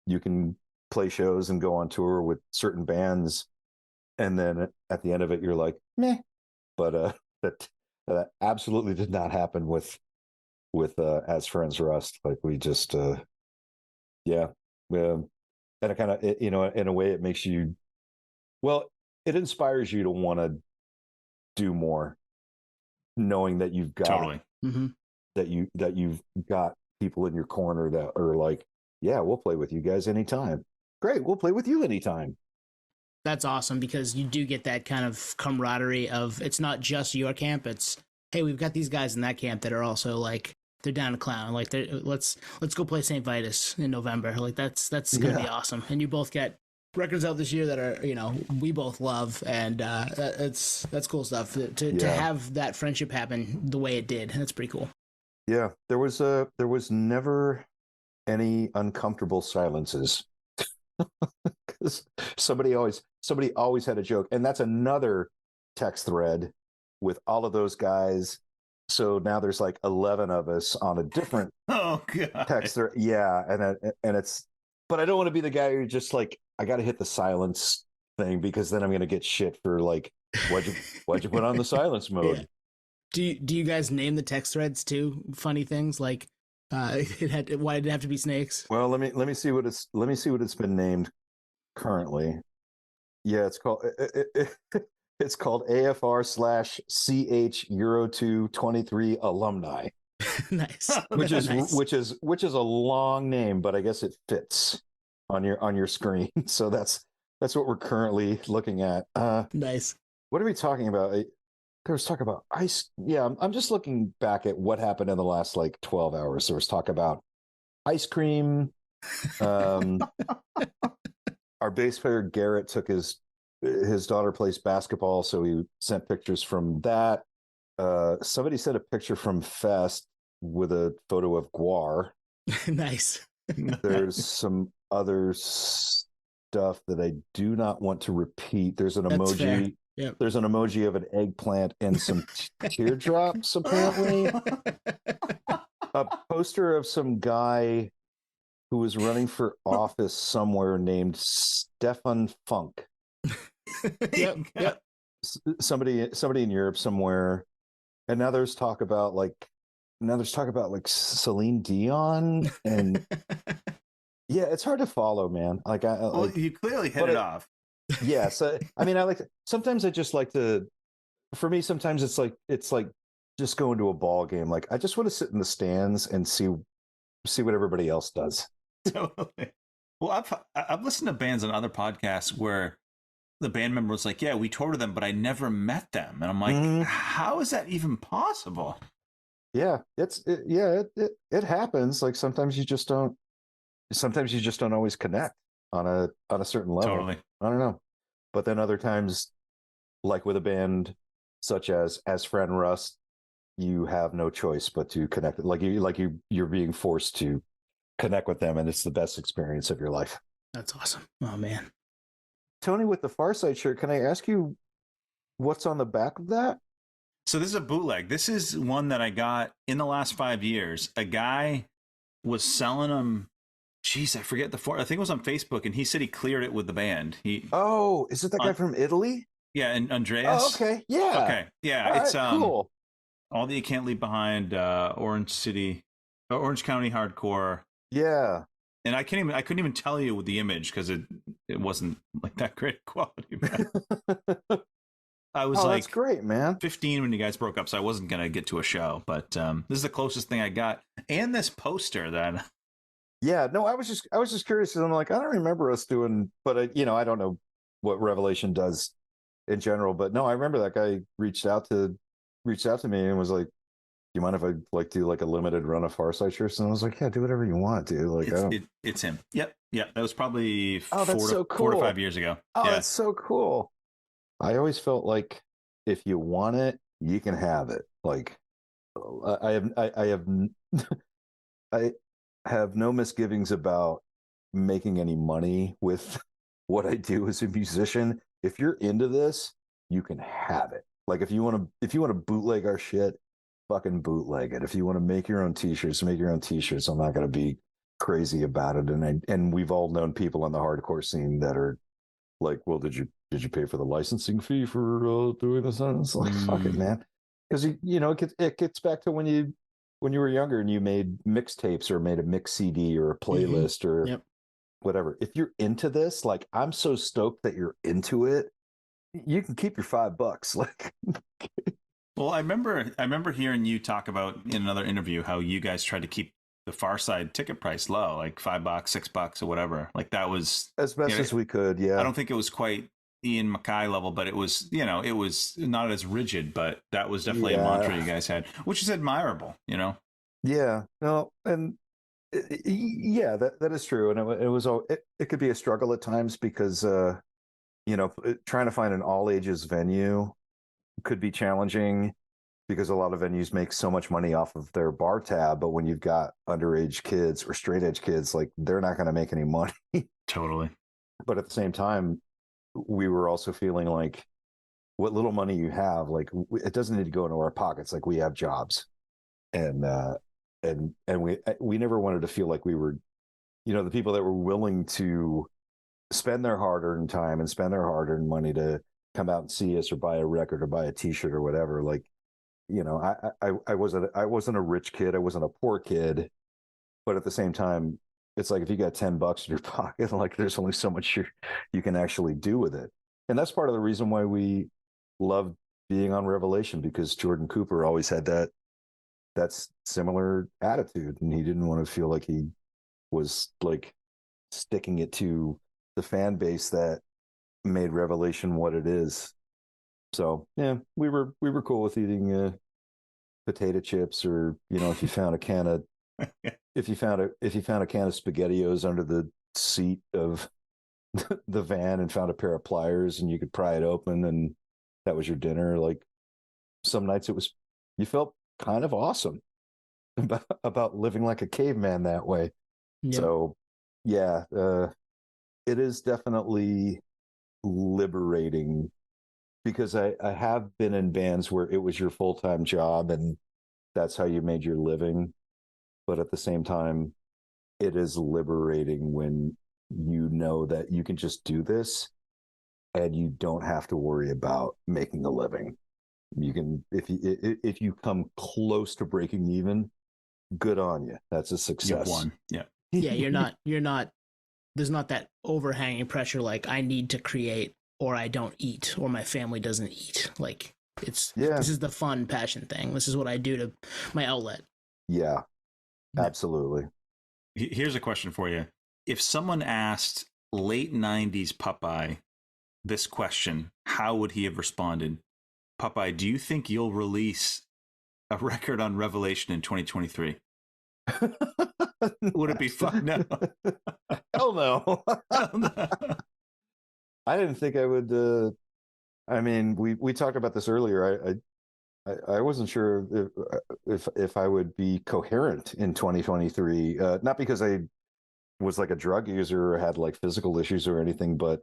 you can play shows and go on tour with certain bands, and then at the end of it, you're like, meh. But that absolutely did not happen with As Friends Rust. Like we just, yeah. And it kind of, in a way, it makes you, well, it inspires you to want to do more, knowing that you've got Totally. that you've got people in your corner that are like, yeah, we'll play with you guys anytime. Great, we'll play with you anytime. That's awesome, because you do get that kind of camaraderie of, it's not just your camp, it's, hey, we've got these guys in that camp that are also like, they're down to clown, like let's go play St. Vitus in November. Like that's gonna be awesome. And you both get records out this year that are, we both love, and that's cool stuff to have that friendship happen the way it did. That's pretty cool. Yeah, there was never any uncomfortable silences. Because somebody always had a joke. And that's another text thread with all of those guys. So now there's like 11 of us on a different text thread. Yeah, and it's, but I don't want to be the guy who just like, I got to hit the silence thing, because then I'm going to get shit for like, why'd you put on the silence mode? Yeah. Do you guys name the text threads too? Funny things like, why did it have to be snakes? Well, let me see what it's been named currently. Yeah, it's called it's called AFR/CH Euro 223 alumni. Nice. Which is nice. which is a long name, but I guess it fits on your screen. So that's what we're currently looking at. Nice. What are we talking about? There was talk about ice. Yeah, I'm just looking back at what happened in the last like 12 hours. There was talk about ice cream. Our bass player Garrett took his daughter plays basketball, so he sent pictures from that. Somebody sent a picture from Fest with a photo of Guar. Nice. There's some other stuff that I do not want to repeat. There's an emoji. Yep. There's an emoji of an eggplant and some teardrops, apparently. A poster of some guy who was running for office somewhere named Stefan Funk. Yep. Somebody in Europe somewhere. And now there's talk about like Celine Dion, and yeah, it's hard to follow, man. Like you clearly hit it off. Yeah, so I mean, sometimes I just like to. For me, sometimes it's like just going to a ball game. Like I just want to sit in the stands and see what everybody else does. Totally. Well, I've listened to bands on other podcasts where the band member was like, "Yeah, we toured with them, but I never met them," and I'm like, "How is that even possible?" Yeah, it happens. Like sometimes you just don't always connect on a certain level. Totally. I don't know. But then other times, like with a band such as Friend Rust, you have no choice but to connect. You're being forced to connect with them, and it's the best experience of your life. That's awesome. Oh man. Tony, with the Farside shirt, can I ask you what's on the back of that? So this is a bootleg. This is one that I got in the last 5 years. A guy was selling them. Jeez, I forget I think it was on Facebook, and he said he cleared it with the band. Oh, is it that guy from Italy? Yeah, and Andreas. Oh, okay. Yeah. Okay. Yeah, All it's right, cool. All That You Can't Leave Behind, Orange County Hardcore. Yeah. And I couldn't even tell you with the image because it wasn't like that great quality. I was that's great, man. 15 when you guys broke up, so I wasn't gonna get to a show. But this is the closest thing I got, and this poster that. Yeah, no, I was just curious, and I'm like, I don't remember us doing, but I don't know what Revelation does in general, but no, I remember that guy reached out to me and was like, "Do you mind if I do like a limited run of Farside shirts?" And I was like, "Yeah, do whatever you want, dude." Like, it's him. Yep. That was probably 4 to 5 years ago. Oh, yeah. That's so cool. I always felt like if you want it, you can have it. Like, I have no misgivings about making any money with what I do as a musician. If you're into this, you can have it. Like, if you want to bootleg our shit, fucking bootleg it. If you want to make your own t-shirts, make your own t-shirts. I'm not going to be crazy about it. And we've all known people in the hardcore scene that are like, well, did you pay for the licensing fee for doing this? And it's like, fuck it, man. Because it gets back to when you were younger and you made mixtapes or made a mix CD or a playlist or whatever. If you're into this, like, I'm so stoked that you're into it. You can keep your $5. Like, well, I remember hearing you talk about in another interview how you guys tried to keep the Farside ticket price low, like $5, $6 or whatever. Like, that was as best as we could. Yeah. I don't think it was quite Ian MacKay level, but it was, it was not as rigid, but that was definitely a mantra you guys had, which is admirable, Yeah. No, and yeah, that is true. And it could be a struggle at times because, trying to find an all ages venue could be challenging because a lot of venues make so much money off of their bar tab. But when you've got underage kids or straight edge kids, like, they're not going to make any money. Totally. But at the same time, we were also feeling like what little money you have, like, it doesn't need to go into our pockets. Like, we have jobs, and we never wanted to feel like we were, the people that were willing to spend their hard-earned time and spend their hard-earned money to come out and see us or buy a record or buy a t-shirt or whatever. Like, I wasn't a rich kid. I wasn't a poor kid, but at the same time, it's like, if you got $10 in your pocket, like, there's only so much you can actually do with it. And that's part of the reason why we love being on Revelation, because Jordan Cooper always had that similar attitude, and he didn't want to feel like he was like sticking it to the fan base that made Revelation what it is. So yeah, we were cool with eating potato chips, or if you found a can of if you found a can of SpaghettiOs under the seat of the van and found a pair of pliers and you could pry it open and that was your dinner. Like, some nights you felt kind of awesome about living like a caveman that way. Yep. So yeah, it is definitely liberating, because I have been in bands where it was your full-time job and that's how you made your living. But at the same time, it is liberating when you know that you can just do this and you don't have to worry about making a living. You can, if you come close to breaking even, good on you. That's a success. You've won. Yeah. Yeah, you're not, there's not that overhanging pressure like, I need to create or I don't eat or my family doesn't eat. Like, this is the fun passion thing. This is what I do to my outlet. Yeah, absolutely. Here's a question for you. If someone asked late 90s Popeye this question, how would he have responded? Popeye, do you think you'll release a record on Revelation in 2023? Would it be fun? No. Hell no. Hell no. I didn't think I would. I mean, we talked about this earlier. I wasn't sure if I would be coherent in 2023. Not because I was like a drug user or had like physical issues or anything, but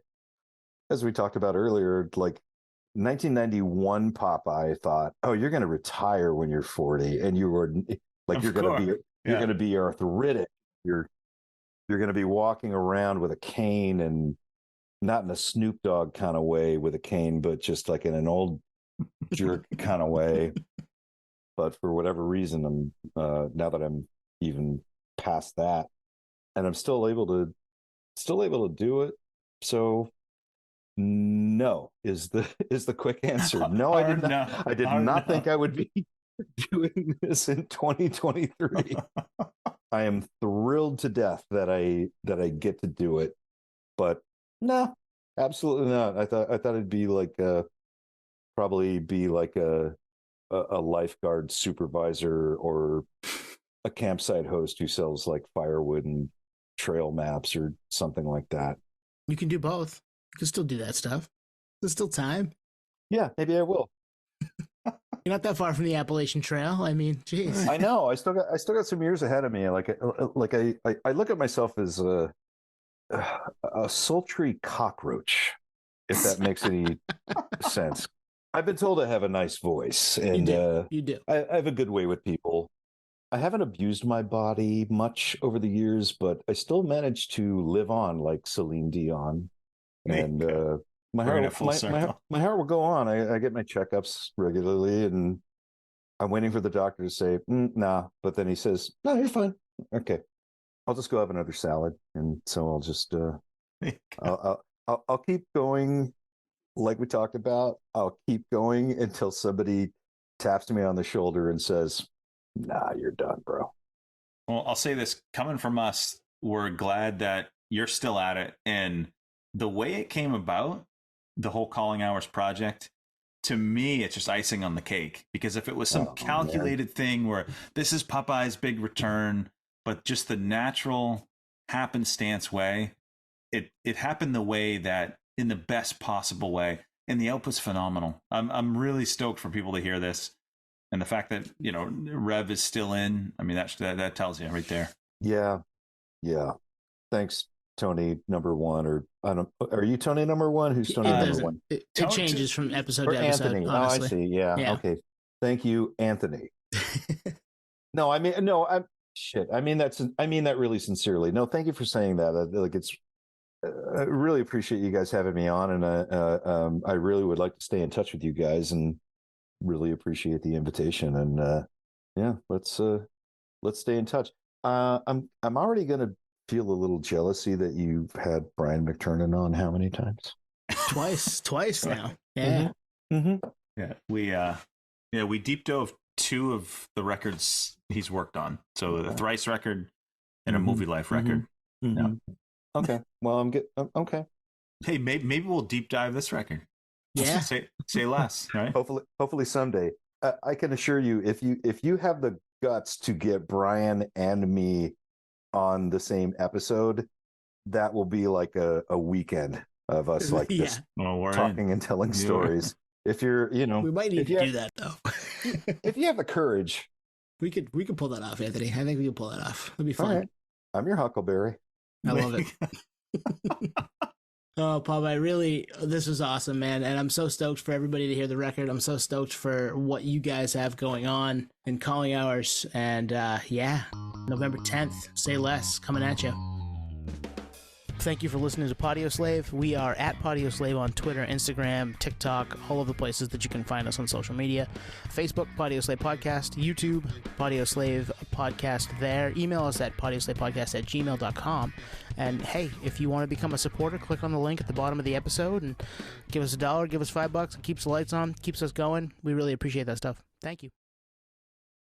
as we talked about earlier, like 1991 Popeye thought, "Oh, you're going to retire when you're 40, and you were like, you're going to be arthritic. You're going to be walking around with a cane, and not in a Snoop Dogg kind of way with a cane, but just like in an old jerk kind of way." But for whatever reason, I'm now that I'm even past that, and I'm still able to do it. So no is the quick answer. No, I did not. I did not think I would be doing this in 2023. I am thrilled to death that I get to do it, but no, absolutely not. I thought it'd be like probably be like a lifeguard supervisor or a campsite host who sells like firewood and trail maps or something like that. You can do both. You can still do that stuff. There's still time. Yeah, maybe I will. You're not that far from the Appalachian Trail. I mean, geez. I know. I still got some years ahead of me. Like I look at myself as a sultry cockroach, if that makes any sense. I've been told I have a nice voice, and you do. I have a good way with people. I haven't abused my body much over the years, but I still manage to live on like Celine Dion. And my hair will go on. I get my checkups regularly, and I'm waiting for the doctor to say, nah. But then he says, no, you're fine. Okay. I'll just go have another salad. And so I'll just, I'll keep going. Like we talked about, I'll keep going until somebody taps me on the shoulder and says, nah, you're done, bro. Well, I'll say this, coming from us, we're glad that you're still at it. And the way it came about, the whole Calling Hours project, to me, it's just icing on the cake. Because if it was some calculated thing where this is Popeye's big return, but just the natural happenstance way, it happened the way that, in the best possible way, and the output's phenomenal. I'm really stoked for people to hear this, and the fact that Rev is still in. I mean, that tells you right there. Yeah. Thanks, Tony number one, or I don't. Are you Tony number one? Who's Tony number one? It changes from episode to episode. Anthony. Honestly. Oh, I see. Yeah. Okay. Thank you, Anthony. No, I mean, no. I mean that really sincerely. No, thank you for saying that. Like it's. I really appreciate you guys having me on, and I really would like to stay in touch with you guys, and really appreciate the invitation. And yeah, let's stay in touch. I'm already going to feel a little jealousy that you've had Brian McTernan on how many times? Twice now. Yeah. Yeah, we deep dove 2 of the records he's worked on. So the Thrice record and a Movie Life record. Yeah. Okay. Well, I'm good. Okay. Hey, maybe we'll deep dive this record. Yeah. Say less, right? Hopefully someday. I can assure you, if you have the guts to get Brian and me on the same episode, that will be like a weekend of us like this talking and telling stories. If you're, we might need to do that though. If you have the courage, we could pull that off, Anthony. I think we can pull that off. It'll be fun. Right. I'm your Huckleberry. I love it. Oh, Popeye, really, this was awesome, man. And I'm so stoked for everybody to hear the record. I'm so stoked for what you guys have going on in Calling Hours. And November 10th, Say Less, coming at you. Thank you for listening to Podio Slave. We are at Podio Slave on Twitter, Instagram, TikTok, all of the places that you can find us on social media. Facebook, Podio Slave Podcast. YouTube, Podio Slave Podcast there. Email us at podioslavepodcast@gmail.com. And hey, if you want to become a supporter, click on the link at the bottom of the episode and give us $1, give us $5. It keeps the lights on, keeps us going. We really appreciate that stuff. Thank you.